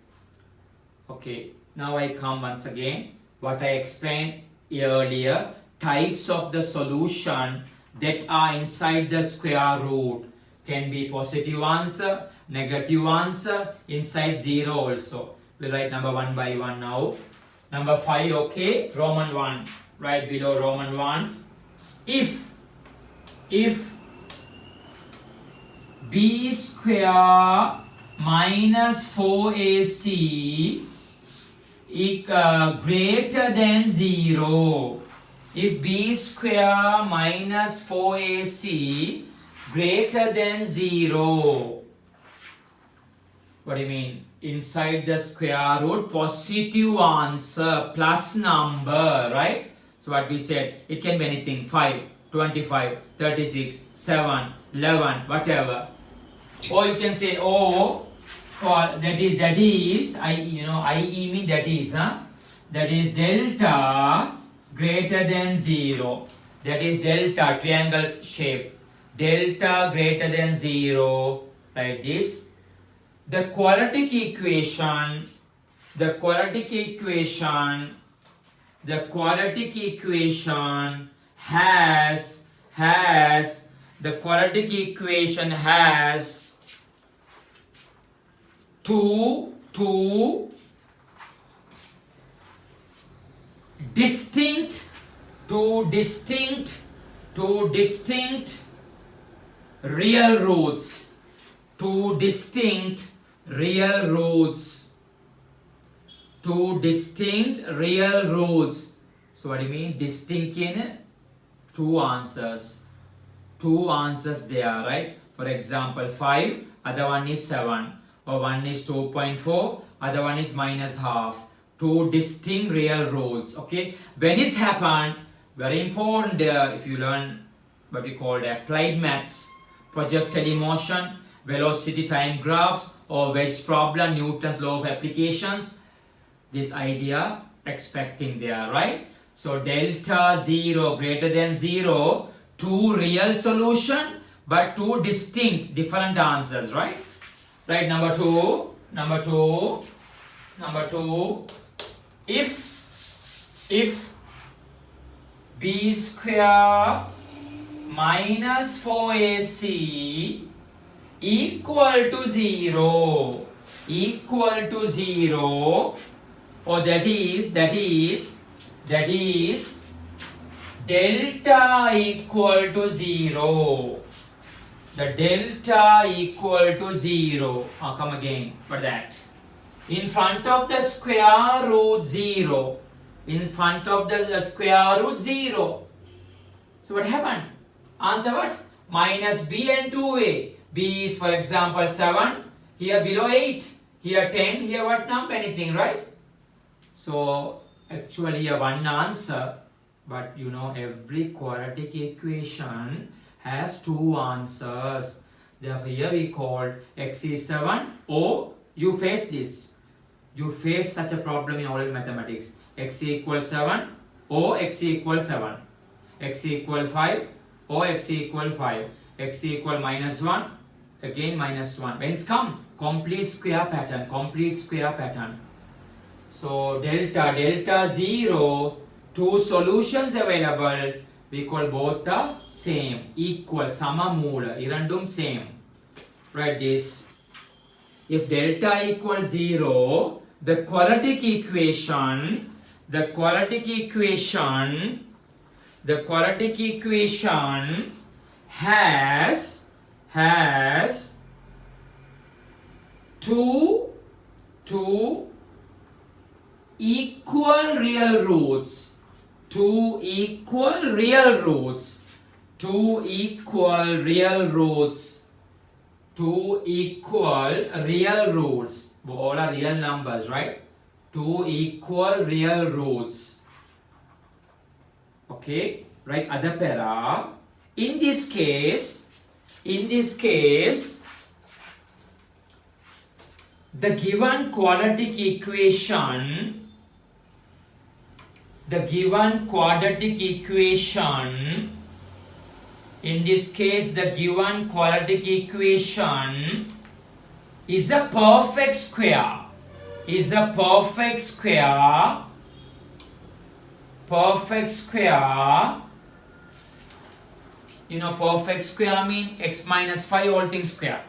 Okay, now I come once again what I explained earlier. Types of the solution that are inside the square root can be positive answer, negative answer, inside 0 also. We'll write number one by one now. Number 5, okay, Roman 1, right below Roman 1. If b square minus 4ac is greater than 0, if b square minus 4ac greater than 0, what do you mean? Inside the square root, positive answer, plus number, right? So what we said, it can be anything, 5, 25, 36, 7, 11, whatever. Or you can say, or that is, IE mean that is, that is delta greater than 0. That is delta, triangle shape. Delta greater than 0, like this. The quadratic equation has two distinct real roots. Two distinct real roots. So what do you mean? Distinct in two answers. Two answers there, right? For example, 5, other one is 7. Or one is 2.4, other one is minus half. Two distinct real roots. Okay? When it's happened, very important if you learn what we call the applied maths, projectile motion, velocity time graphs, or wedge problem, Newton's law of applications. This idea expecting there, right? So delta 0 greater than 0, two real solution but two distinct different answers, right? Right, number two, if b square minus 4ac equal to 0, or that is delta equal to 0. The delta equal to 0. Come again for that. In front of the square root 0. In front of the square root 0. So what happened? Answer what? Minus b and 2a. B is, for example, 7. Here below 8. Here 10. Here what number? Anything, right? So actually here one answer. But you know, every quadratic equation has two answers. Therefore here we call x is 7, or you face this. You face such a problem in all mathematics. X equals 7 or x equals 7. X equals 5 or x equals 5. X equals minus 1, again minus 1. When it's come, complete square pattern. So delta 0, two solutions available. We call both the same, equal, samamoola, irandum same. Write this. If delta equals 0, the quadratic equation has two equal real roots. Two equal real roots. All are real numbers, right? Two equal real roots. Okay, right? Other para. In this case, the given quadratic equation is a perfect square. You know, perfect square mean x minus 5 all things square,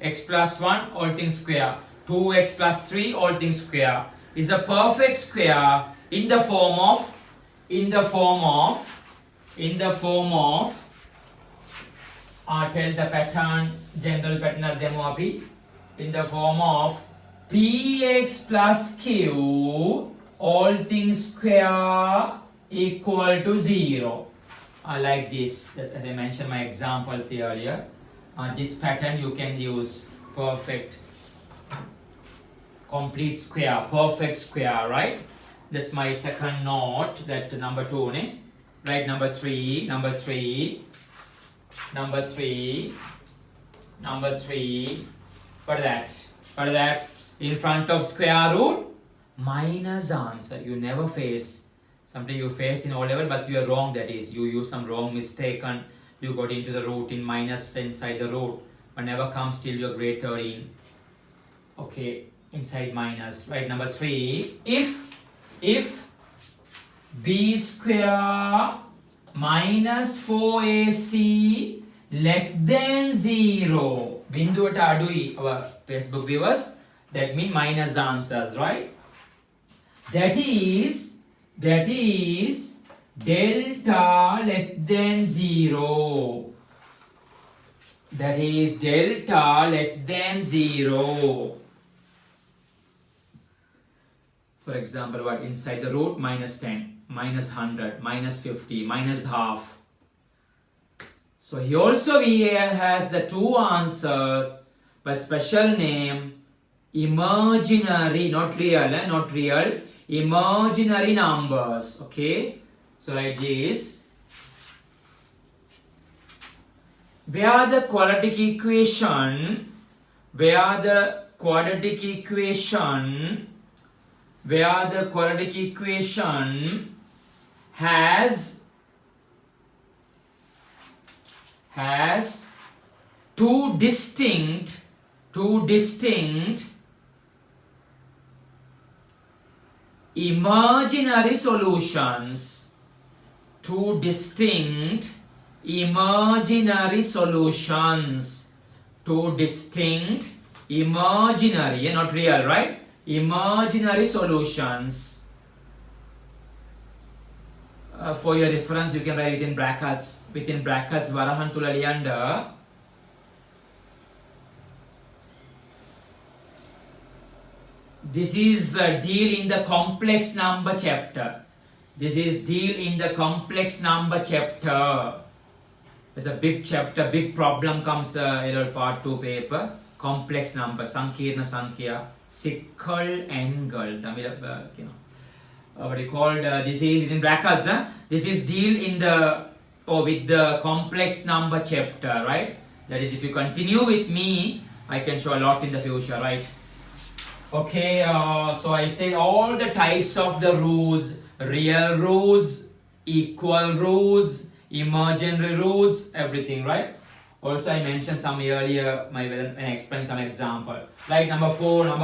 x plus 1 all things square, 2x plus 3 all things square. Is a perfect square in the form of tell the pattern, general pattern demo abhi, in the form of px plus q all things square equal to 0. Like this, as I mentioned my examples here earlier. This pattern you can use perfect, complete square, perfect square, right? That's my second note, that number 2, ne? Right, number 3, what that? In front of square root, minus answer. You never face. Sometimes you face in O level, but you are wrong, that is. You use some wrong mistake and you got into the root in minus inside the root. But never comes till your grade 13. Okay, inside minus. Right, number 3. If b square minus 4ac less than 0. Binduwata adui, our Facebook viewers. That means minus answers, right? That is delta less than 0. That is delta less than 0. For example, what inside the root? Minus 10, minus 100, minus 50, minus half. So he also here has the two answers by special name imaginary, not real, not real, imaginary numbers. Okay, so like this. Where the quadratic equation has two distinct imaginary solutions. Two distinct imaginary, not real, right? Imaginary solutions. For your reference, you can write within brackets, Varahan Tulaliyanda. This is deal in the complex number chapter. There's a big chapter, big problem comes part 2 paper. Complex number, Sankirna Sankhya, Sikkal angle. Tamil, what you called, this is in brackets. This is deal in the, with the complex number chapter, right? That is, if you continue with me, I can show a lot in the future, right? Okay, so I say all the types of the roots, real roots, equal roots, imaginary roots, everything, right? Also, I mentioned some earlier when I explained some example. Like number 4.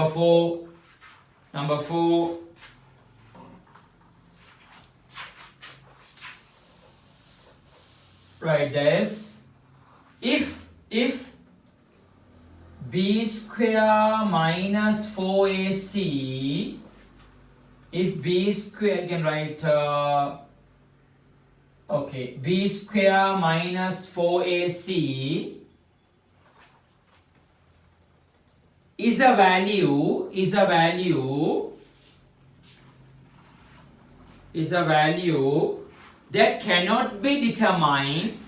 Right, there's if b square minus 4ac, if b square, I can write b square minus 4ac is a value that cannot be determined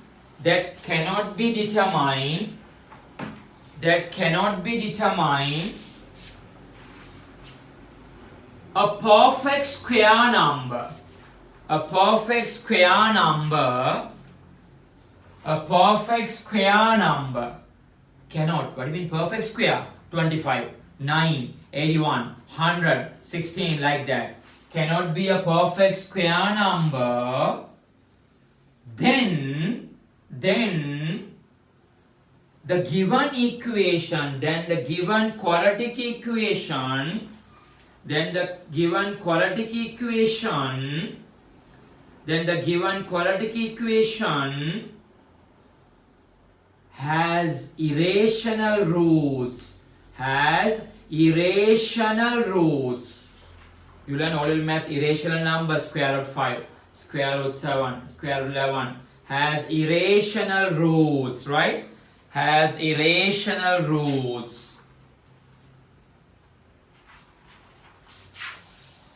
a perfect square number cannot. What do you mean perfect square? 25, 9, 81, 100, 16, like that. Cannot be a perfect square number. Then the given equation, then the given quadratic equation has irrational roots. You learn all maths, irrational numbers, square root 5, square root 7, square root 11, has irrational roots, right? Has irrational roots.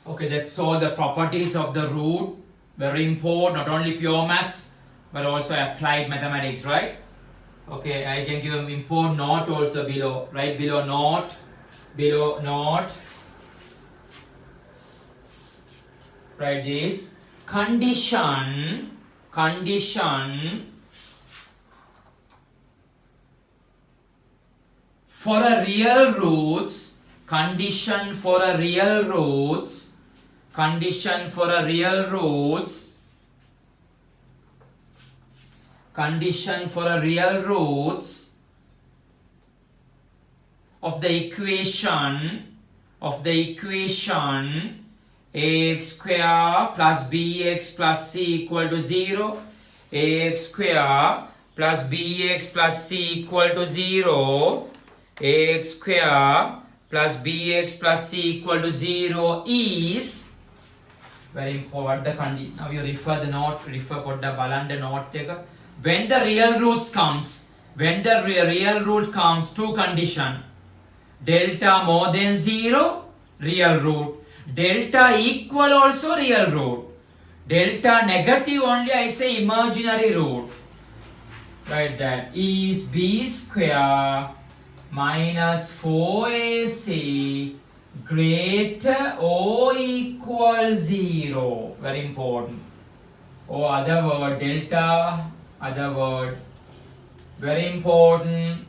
Okay, that's all the properties of the root. Very important, not only pure maths, but also applied mathematics, right? Okay, I can give an important note also below, right? Below note. Right, this condition for a real roots, condition for a real roots of the equation ax square plus bx plus c equal to 0, ax square plus bx plus c equal to 0, ax square plus bx plus c equal to 0 is very important the condition. Now you refer the note, refer the balanda note take. When the real roots comes, when the real root comes, two condition. Delta more than 0, real root. Delta equal also real root. Delta negative only I say imaginary root. Right, that is b square minus 4ac greater or equal 0. Very important. Or other word, delta, other word. Very important.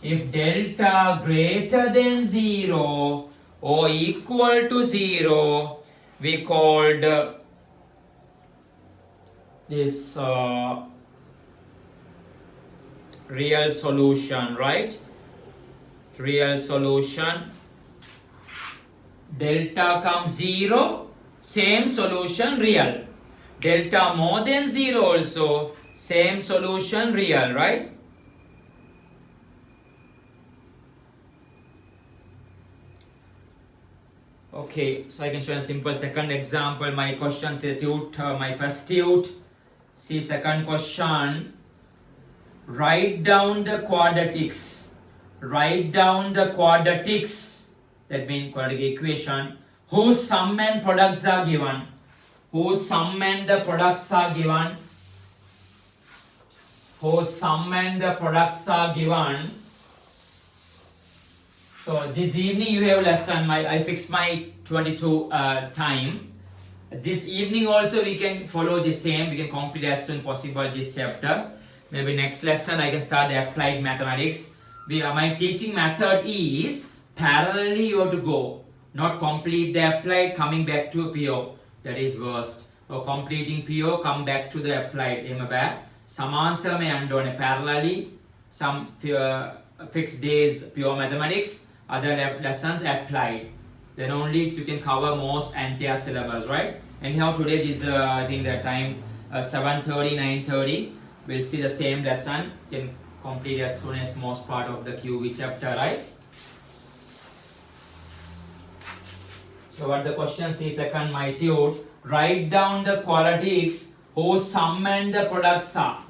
If delta greater than 0 or equal to 0, we called this real solution, right? Real solution. Delta comes 0, same solution real. Delta more than 0 also, same solution real, right? Okay, so I can show a simple second example. My question say my first tute. See second question. Write down the quadratics. Write down the quadratics. That means quadratic equation. Whose sum and products are given. Whose sum and the products are given. Whose sum and the products are given. So this evening you have lesson. I fixed my 22 time. This evening also we can follow the same. We can complete as soon as possible this chapter. Maybe next lesson I can start the applied mathematics. My teaching method is parallelly you have to go. Not complete the applied, coming back to PO. That is worst. Or completing PO, come back to the applied. Samantar me andone parallelly. Some fixed days pure mathematics. Other lessons applied. Then only you can cover most entire syllabus, right? Anyhow, today is I think the time 7:30, 9:30. We'll see the same lesson. You can complete as soon as most part of the QB chapter, right? So what the question says, second my tute, write down the quadratics whose sum and the products are.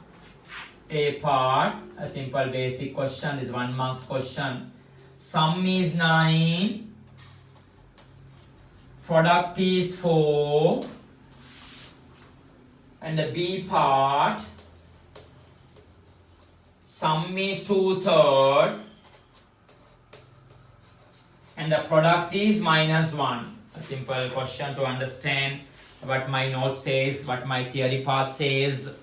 A part, a simple basic question, is 1 marks question. Sum is 9, product is 4, and the B part, sum is 2/3, and the product is -1. A simple question to understand what my note says, what my theory part says.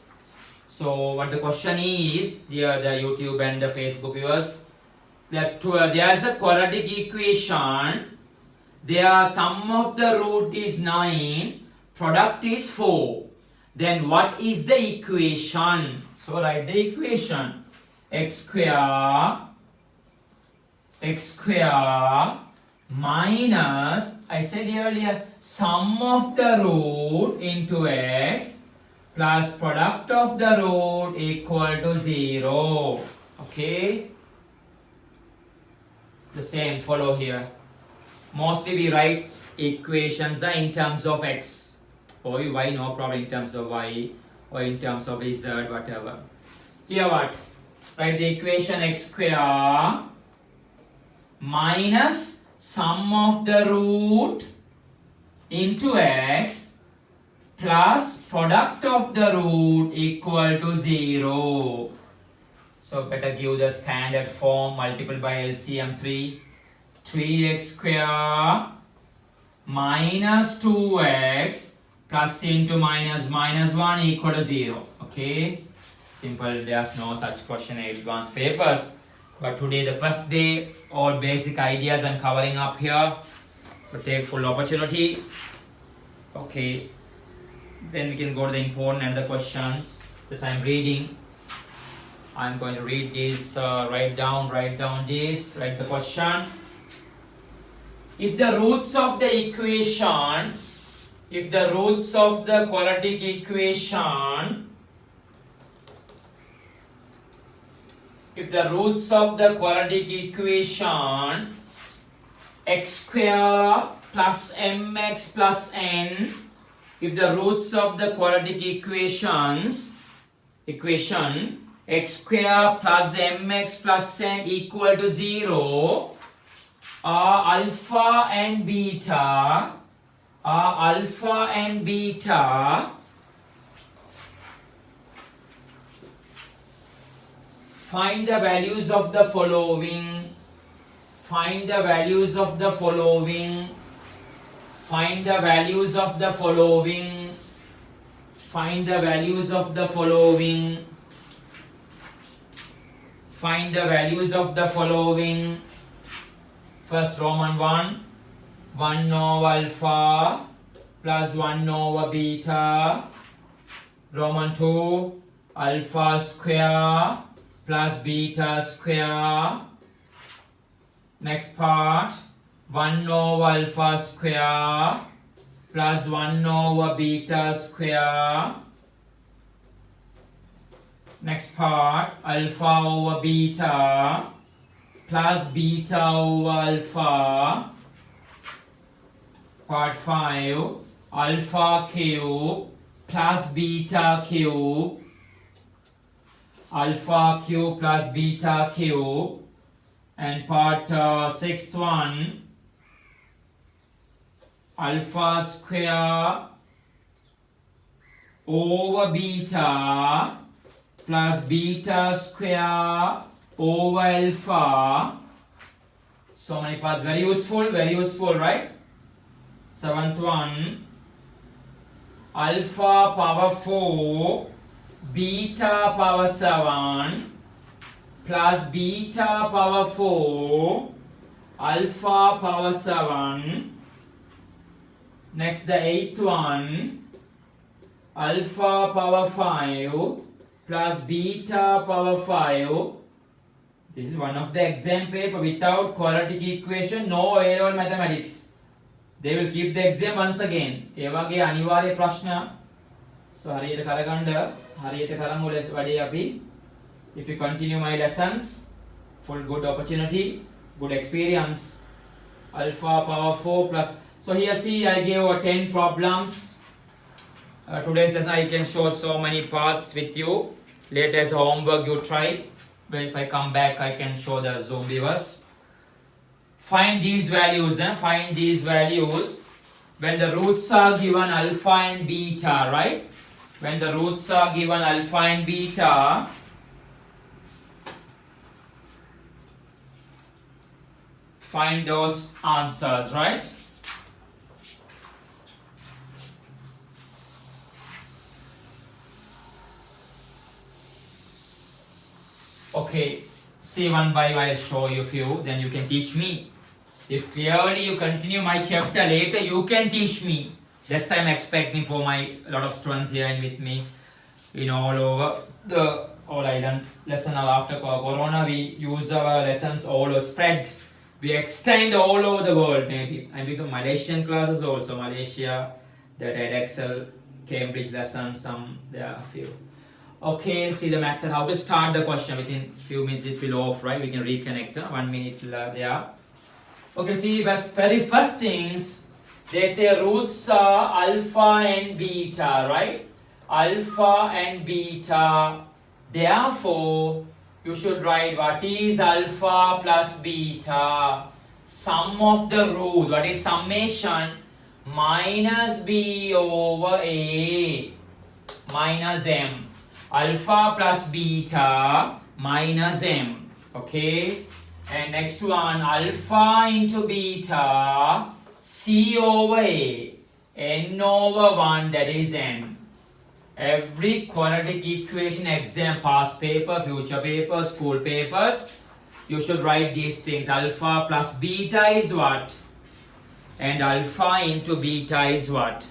So what the question is, here the YouTube and the Facebook viewers, that there is a quadratic equation. There sum of the root is 9, product is 4. Then what is the equation? So write the equation. X square minus, I said earlier, sum of the root into x plus product of the root equal to 0. Okay? The same follow here. Mostly we write equations in terms of x or y, no problem, in terms of y or in terms of z, whatever. Here what? Write the equation x square minus sum of the root into x plus product of the root equal to 0. So better give the standard form, multiple by LCM 3x square minus 2x plus into minus 1 equal to 0. Okay, simple, there's no such question in advanced papers. But today the first day, all basic ideas I'm covering up here. So take full opportunity. Okay, then we can go to the important and the questions. This I'm reading. I'm going to read this, write down this, write the question. If the roots of the equation, if the roots of the quadratic equation, if the roots of the quadratic equation x square plus mx plus n. If the roots of the quadratic equation x square plus mx plus n equal to 0 are alpha and beta, find the values of the following. Find the values of the following. Find the values of the following. Find the values of the following. Find the values of the following. First Roman 1, 1 over alpha plus 1 over beta. Roman 2, alpha square plus beta square. Next part, 1 over alpha square plus 1 over beta square. Next part, alpha over beta plus beta over alpha. Part 5, alpha cube plus beta cube. Alpha cube plus beta cube. And part 6th one, alpha square over beta plus beta square over alpha. So many parts, very useful, right? 7th one, alpha power 4 beta power 7 plus beta power 4 alpha power 7. Next the 8th one, alpha power 5 plus beta power 5. This is one of the exam paper without quadratic equation, no A-level mathematics. They will keep the exam once again. ඒ වගේ අනිවාර්ය ප්‍රශ්න. So හරියට කරගන්න, හරියට කරන් ඔය වැඩේ අපි. If you continue my lessons, full good opportunity, good experience. Alpha power 4 plus. So here see I gave 10 problems. Today's lesson I can show so many parts with you. Later as homework you try. But if I come back I can show the Zoom viewers. Find these values. Find these values when the roots are given alpha and beta, right? When the roots are given alpha and beta, find those answers, right? Okay, see one by one, I'll show you a few, then you can teach me. If clearly you continue my chapter later, you can teach me. That's I'm expecting for my lot of students here and with me, all over the whole island. Lesson after Corona, we use our lessons all over spread. We extend all over the world maybe. I'm doing some Malaysian classes also. Malaysia, that Edexcel, Cambridge lessons, there are a few. Okay, see the method, how to start the question. Within few minutes it will off, right? We can reconnect, 1 minute there. Okay, see, very first things, they say roots are alpha and beta, right? Alpha and beta. Therefore, you should write what is alpha plus beta. Sum of the root, what is summation? Minus b over a minus m. Alpha plus beta minus m. Okay? And next one, alpha into beta, c over a, n over 1, that is n. Every quadratic equation exam, past paper, future paper, school papers, you should write these things. Alpha plus beta is what? And alpha into beta is what?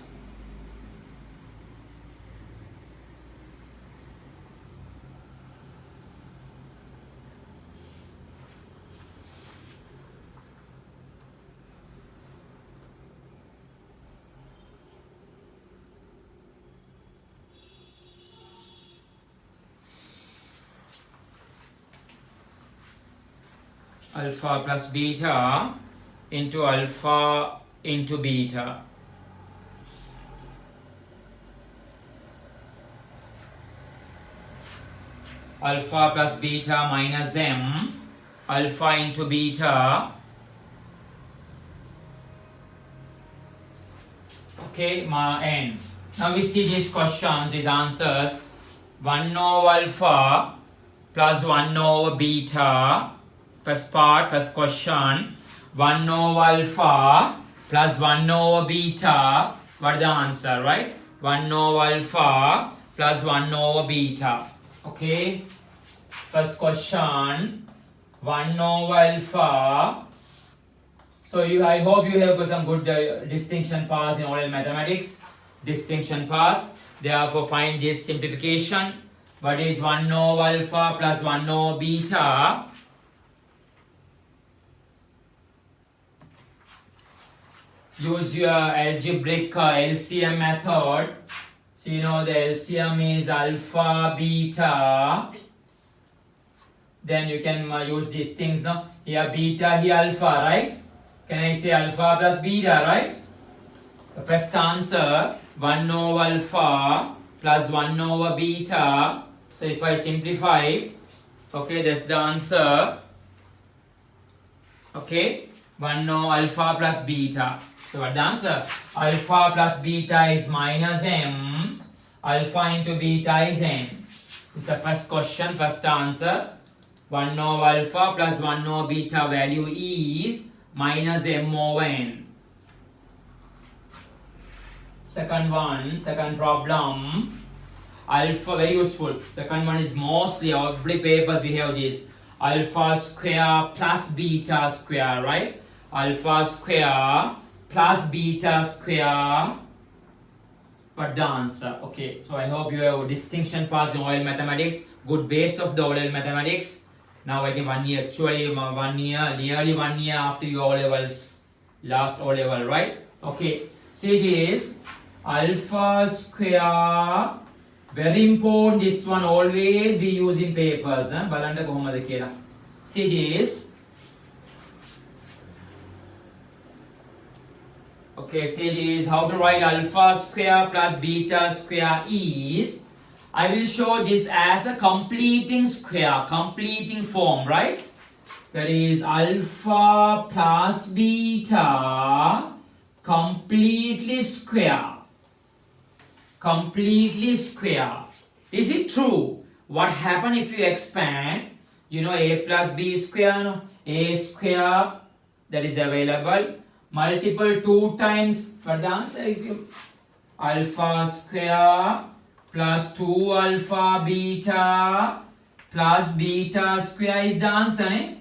Alpha plus beta, into alpha into beta. Alpha plus beta minus m, alpha into beta. Okay, n. Now we see these questions, these answers. 1 over alpha plus 1 over beta. First part, first question. 1 over alpha plus 1 over beta. What is the answer, right? 1 over alpha plus 1 over beta. Okay. First question. 1 over alpha. So I hope you have got some good distinction pass in OL mathematics. Distinction pass. Therefore find this simplification. What is 1 over alpha plus 1 over beta? Use your algebraic LCM method. So you know the LCM is alpha beta. Then you can use these things now. Here beta, here alpha, right? Can I say alpha plus beta, right? The first answer 1 over alpha plus 1 over beta. So if I simplify, okay, that's the answer. Okay, 1 over alpha plus beta. So what the answer? Alpha plus beta is minus m. Alpha into beta is n. It's the first question, first answer. 1 over alpha plus 1 over beta value is minus m over n. Second one, second problem. Alpha, very useful. Second one is mostly every papers we have this. Alpha square plus beta square, right? Alpha square plus beta square. What the answer? Okay, so I hope you have a distinction pass in OL mathematics. Good base of the OL mathematics. Now I think 1 year, actually 1 year, nearly 1 year after your O levels, last O level, right? Okay, see this alpha square. Very important, this one always we use in papers. Balanda kohomada kiyala. See this. Okay, see this. How to write alpha square plus beta square is. I will show this as a completing square, completing form, right? That is alpha plus beta completely square. Completely square. Is it true? What happens if you expand? You know a plus b square, no? A square that is available. Multiple 2 times. What the answer if you alpha square plus 2 alpha beta plus beta square is the answer, eh?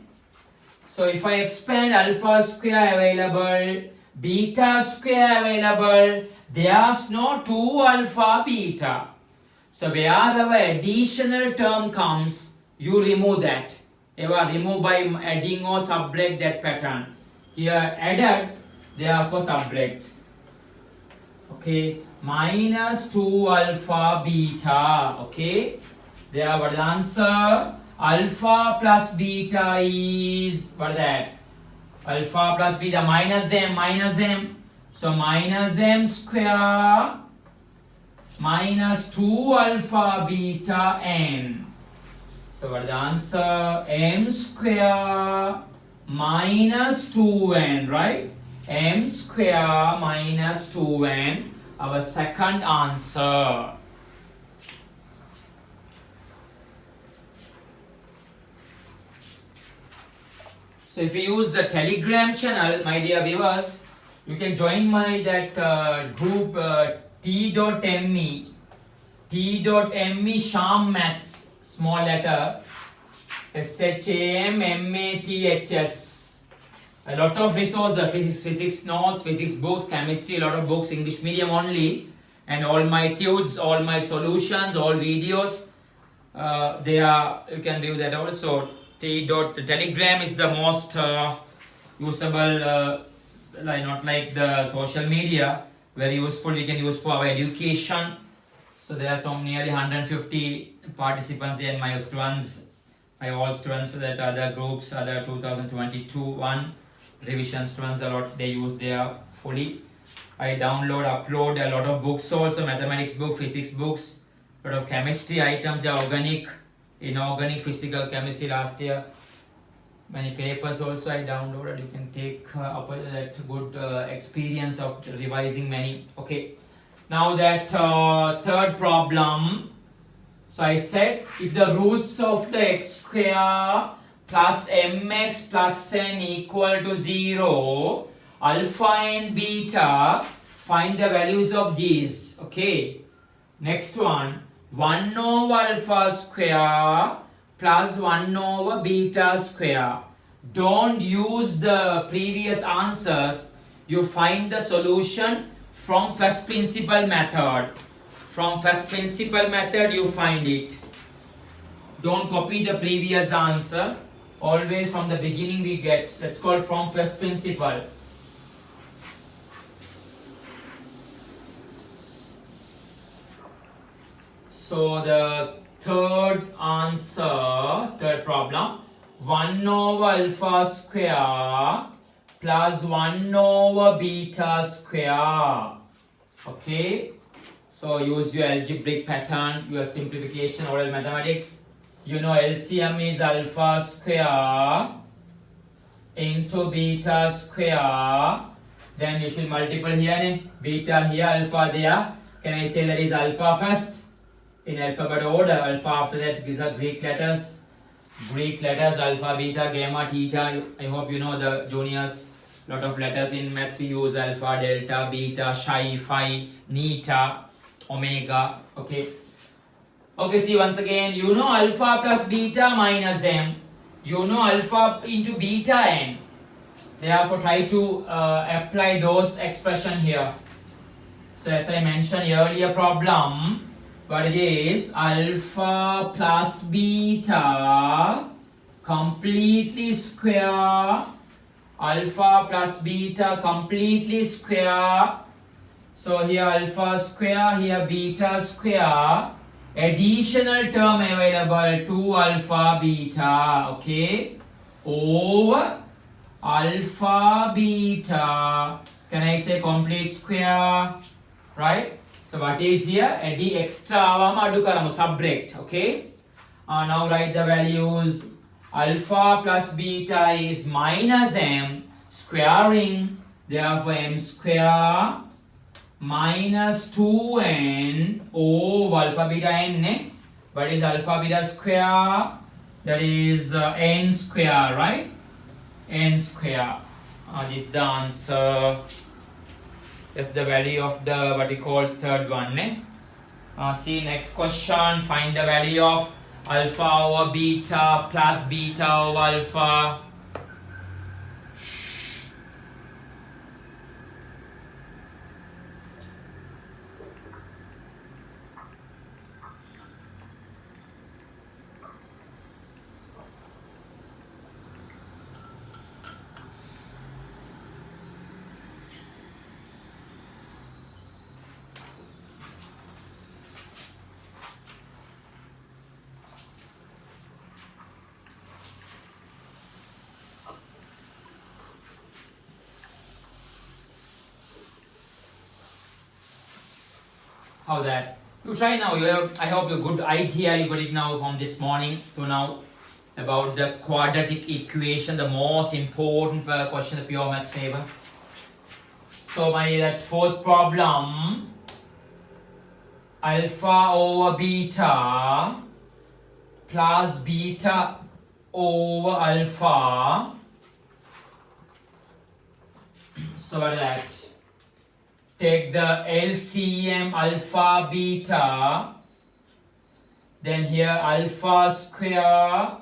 So if I expand alpha square available, beta square available, there's no 2 alpha beta. So wherever additional term comes, you remove that. Ever remove by adding or subtract that pattern. Here added, therefore subtract. Okay, minus 2 alpha beta. Okay, there what the answer? Alpha plus beta is what is that? Alpha plus beta minus m, minus m. So minus m square minus 2 alpha beta n. So what is the answer? M square minus 2n, right? M square minus 2n, our second answer. So if you use the Telegram channel, my dear viewers, you can join my group t.me Sham Maths, small letter, SHAMMATHS. A lot of resources, physics notes, physics books, chemistry, a lot of books, English medium only, and all my tudes, all my solutions, all videos, you can view that also. Telegram is the most usable, not like the social media, very useful, we can use for our education. So there are nearly 150 participants there, and my all students for that other groups, other 2022 one. revision students a lot, they use there fully. I download, upload a lot of books also, mathematics book, physics books, a lot of chemistry items, the organic, inorganic, physical chemistry last year. Many papers also I downloaded. You can take up that good experience of revising many. Okay, now that third problem. So I said if the roots of the x square plus mx plus n equal to 0, alpha and beta, find the values of these. Okay, next one, 1 over alpha square plus 1 over beta square. Don't use the previous answers. You find the solution from first principle method. From first principle method you find it. Don't copy the previous answer. Always from the beginning we get. Let's call from first principle. So the third answer, third problem, 1 over alpha square plus 1 over beta square. Okay, so use your algebraic pattern, your simplification, oral mathematics. You know LCM is alpha square into beta square. Then you should multiple here, beta here, alpha there. Can I say that is alpha first? In alphabet order, alpha after that with the Greek letters. Greek letters, alpha, beta, gamma, theta. I hope you know the juniors. Lot of letters in maths we use alpha, delta, beta, psi, phi, neta, omega. Okay. Okay, see once again, you know alpha plus beta minus m. You know alpha into beta n. Therefore, try to apply those expression here. So as I mentioned earlier problem, what it is, alpha plus beta completely square, alpha plus beta completely square. So here alpha square, here beta square, additional term available 2 alpha beta, okay, over alpha beta, can I say complete square, right? So what is here? Adi extra adu karamu subtract. Okay. Now write the values. Alpha plus beta is minus m squaring. Therefore m square minus 2n over alpha beta n. What is alpha beta square? That is n square, right? N square. This is the answer. That's the value of the what we call third one. See next question. Find the value of alpha over beta plus beta over alpha. How that? You try now. You have, I hope you good idea. You got it now from this morning to now about the quadratic equation, the most important question of pure maths paper. So my that fourth problem, alpha over beta plus beta over alpha. So what is that? Take the LCM alpha beta, then here alpha square,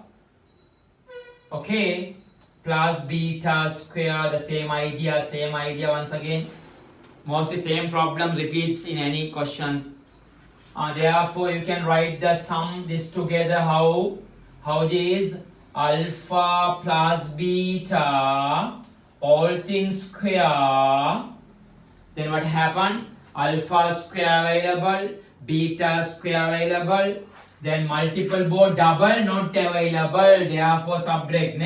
okay, plus beta square, the same idea once again. Mostly same problem repeats in any question. Therefore you can write the sum this together how this alpha plus beta all things square. Then what happened? Alpha square available, beta square available, then multiple both double not available, therefore subtract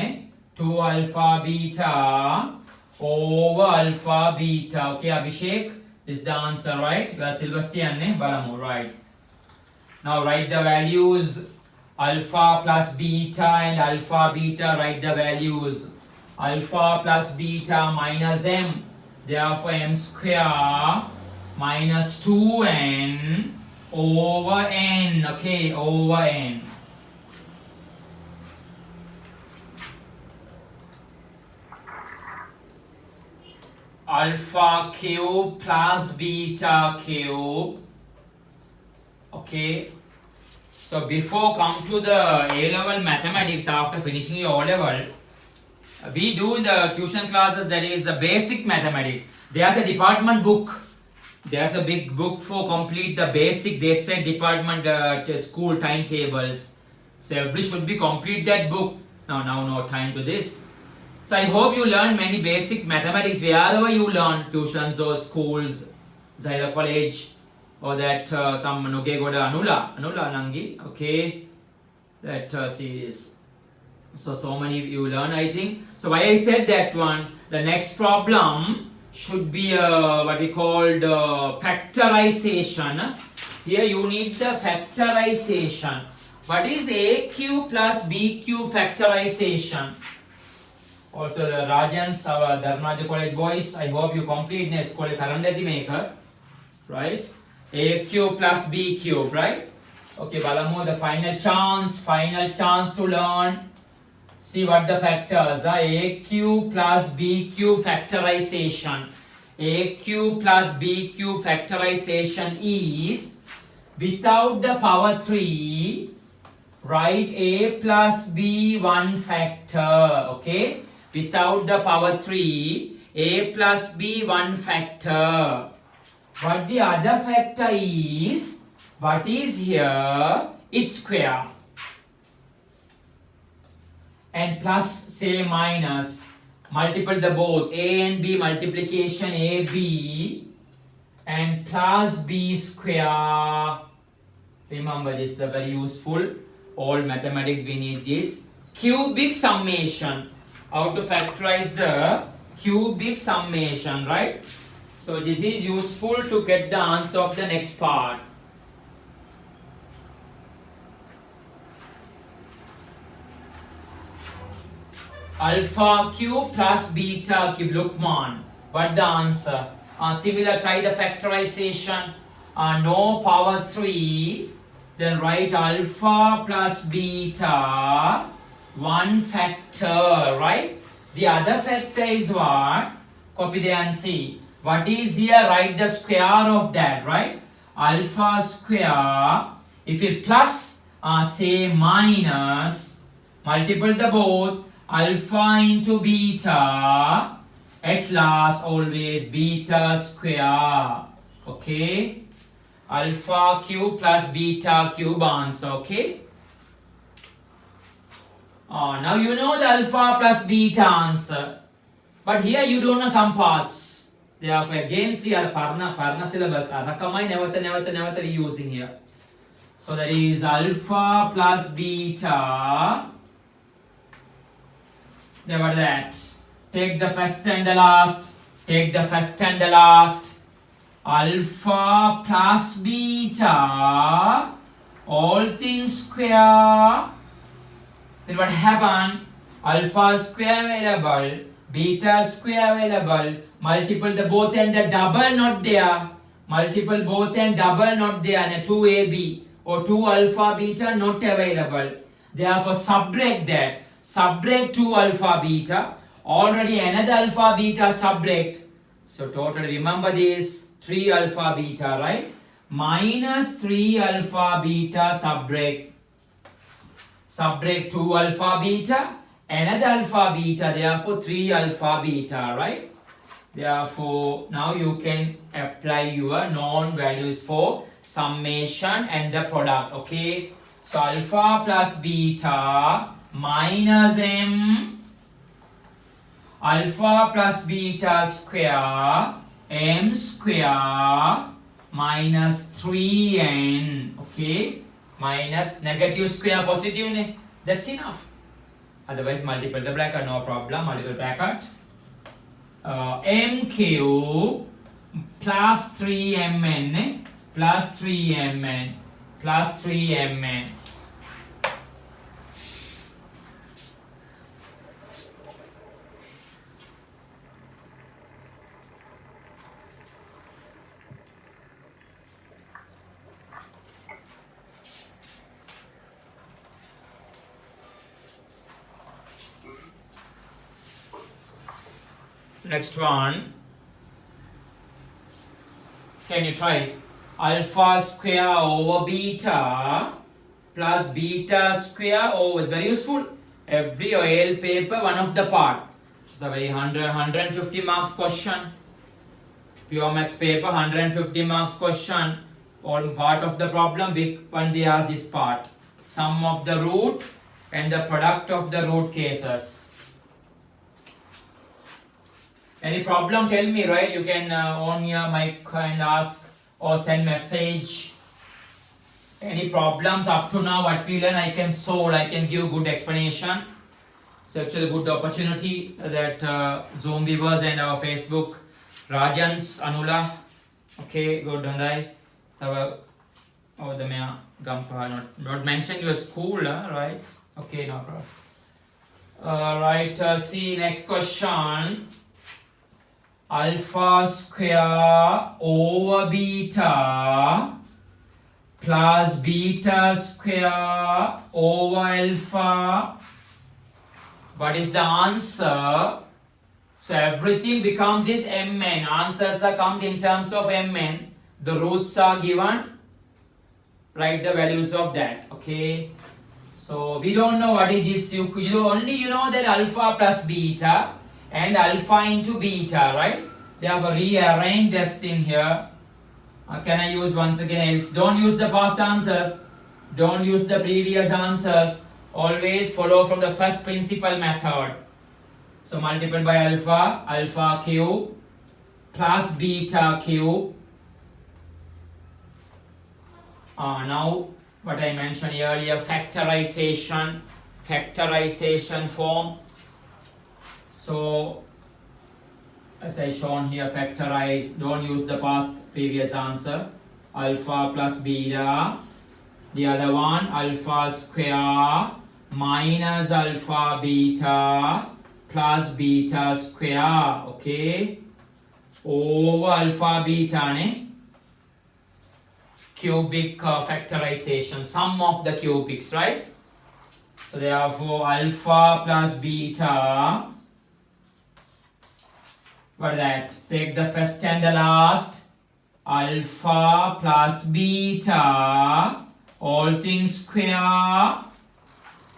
2 alpha beta over alpha beta. Okay, Abhishek, this is the answer, right? You are Silvestian, Balamu, right? Now write the values alpha plus beta and alpha beta. Write the values alpha plus beta minus m. Therefore, m square minus 2n over n. Okay, over n. Alpha cube plus beta cube. Okay. So before come to the A-level mathematics, after finishing your O-level, we do the tuition classes, that is a basic mathematics. There's a department book. There's a big book for complete the basic. They say department school timetables. So everybody should be complete that book. Now no time to this. So I hope you learn many basic mathematics wherever you learn, tuitions or schools, Zaira College, or that some Nogegoda Anula Nangi, okay, that series. So many you learn, I think. So why I said that one, the next problem should be what we called factorization. Here you need the factorization. What is a cube plus b cube factorization? Also the Rajans, our Dharmaja College boys, I hope you complete next college Karandati maker, right? A cube plus b cube, right? Okay, Balamu, the final chance to learn. See what the factors are. A cube plus b cube factorization. A cube plus b cube factorization is, without the power 3, write a plus b 1 factor, okay? Without the power 3, a plus b 1 factor. But the other factor is, what is here? Its square. And plus, say minus. Multiple the both. A and b multiplication, ab. And plus b square. Remember this, the very useful. All mathematics we need this. Cubic summation. How to factorize the cubic summation, right? So this is useful to get the answer of the next part. Alpha cube plus beta cube. Lukman, what the answer? Similar, try the factorization. No power 3. Then write alpha plus beta 1 factor, right? The other factor is what? Copy there and see. What is here? Write the square of that, right? Alpha square. If it plus, say minus, multiple the both. Alpha into beta. At last, always beta square. Okay? Alpha cube plus beta cube answer. Okay? Now you know the alpha plus beta answer. But here you don't know some parts. Therefore, again see our Parna syllabus. Rakamai never using here. So that is alpha plus beta. Never that. Take the first and the last. Take the first and the last. Alpha plus beta. All things square. Then what happened? Alpha square available, beta square available, multiple the both and the double not there, multiple both and double not there, and 2ab or 2 alpha beta not available. Therefore subtract that, subtract 2 alpha beta, already another alpha beta subtract. So total, remember this, 3 alpha beta, right? Minus 3 alpha beta subtract. Subtract 2 alpha beta, another alpha beta, therefore 3 alpha beta, right? Therefore, now you can apply your known values for summation and the product, okay? So, alpha plus beta minus m, alpha plus beta square, m square minus 3n, okay? Minus negative square positive, that's enough. Otherwise multiple the bracket, no problem, multiple bracket. m cube plus 3mn plus 3mn plus 3mn. Next one, can you try alpha square over beta plus beta square over, it's very useful. Every OL paper, one of the part. It's a very 150 marks question. Pure maths paper, 150 marks question. All part of the problem, big one they ask this part. Sum of the root and the product of the root cases. Any problem, tell me, right? You can on your mic and ask or send message. Any problems up to now, what we learn, I can solve, I can give good explanation. So actually good opportunity that Zoom viewers and our Facebook, Rajans, Anula, okay, good, Dandai. Oh, the mea Gampa, not mention your school, right? Okay, no problem. Right, see next question. Alpha square over beta plus beta square over alpha. What is the answer? So everything becomes this mn. Answers comes in terms of mn. The roots are given. Write the values of that. Okay. So we don't know what is this. You only know that alpha plus beta and alpha into beta, right? They have rearranged this thing here. Can I use once again else? Don't use the past answers. Don't use the previous answers. Always follow from the first principle method. So multiply by alpha, alpha cube plus beta cube. Now what I mentioned earlier, factorization form. So as I shown here, factorize, don't use the past previous answer. Alpha plus beta. The other one, alpha square minus alpha beta plus beta square, okay, over alpha beta, ne? Cubic factorization, sum of the cubics, right? So therefore alpha plus beta, what is that? Take the first and the last. Alpha plus beta, all things square.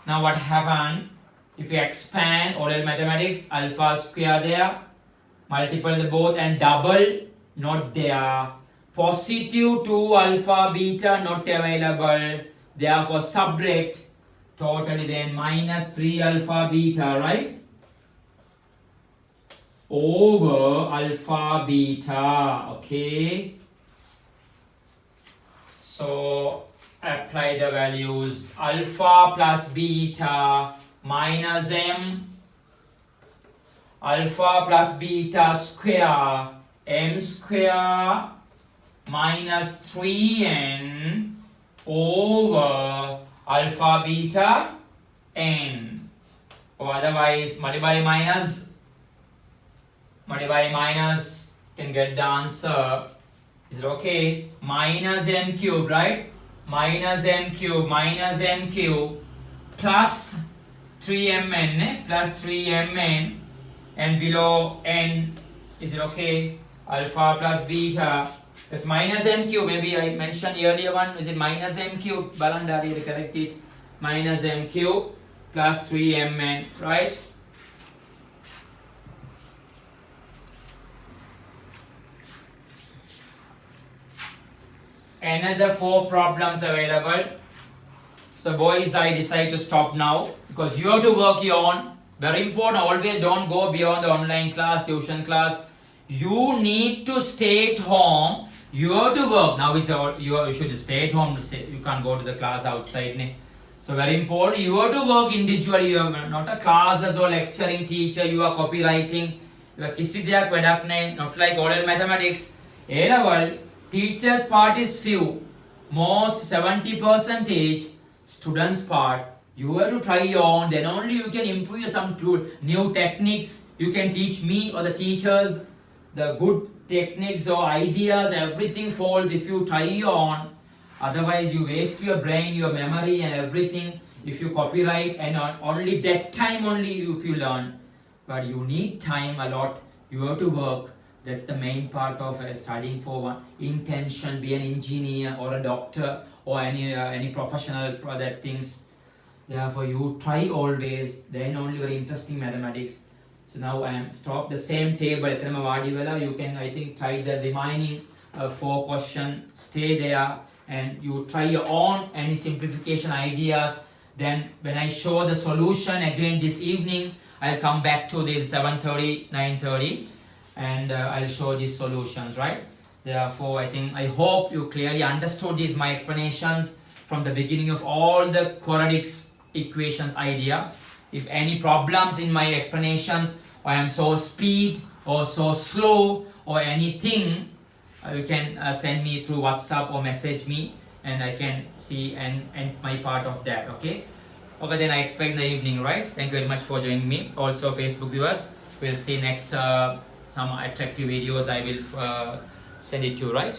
Now what happened? If you expand oral mathematics, alpha square there, multiply the both and double, not there. Positive 2 alpha beta not available, therefore subtract totally, then minus 3 alpha beta, right? Over alpha beta, okay. So apply the values. Alpha plus beta minus m, alpha plus beta square, m square minus 3n over alpha beta n, or otherwise multiply minus, can get the answer. Is it okay? Minus m cube, right? Minus m cube plus 3mn plus 3mn, and below n, is it okay? Alpha plus beta. It's minus m cube, maybe I mentioned earlier one, is it minus m cube? Balandari, correct it. Minus m cube plus 3mn, right? Another 4 problems available. So boys, I decide to stop now because you have to work your own. Very important, always don't go beyond the online class, tuition class. You need to stay at home. You have to work. Now it's all, you should stay at home. You can't go to the class outside. Ne? So very important, you have to work individually. You are not a class or lecturing teacher. You are copywriting. කිසි දෙයක් වැඩක් නැහැ. Not like O-level mathematics. A-level teachers part is few. Most 70% students part. You have to try on, then only you can improve some new techniques. You can teach me or the teachers the good techniques or ideas. Everything falls if you try on. Otherwise you waste your brain, your memory and everything if you copyright, and only that time only if you learn. But you need time a lot. You have to work. That's the main part of studying for one intention. Be an engineer or a doctor or any professional that things. Therefore, you try always. Then only very interesting mathematics. So now I am stop the same table. You can try the remaining 4 questions. Stay there and you try your own any simplification ideas. Then when I show the solution again this evening, I'll come back to this 7:30, 9:30, and I'll show these solutions, right? Therefore, I hope you clearly understood these my explanations from the beginning of all the quadratics equations idea. If any problems in my explanations, or I am so speed or so slow or anything, you can send me through WhatsApp or message me, and I can see and my part of that. Okay, then I expect the evening, right? Thank you very much for joining me. Also Facebook viewers, we'll see next some attractive videos I will send it to you, right?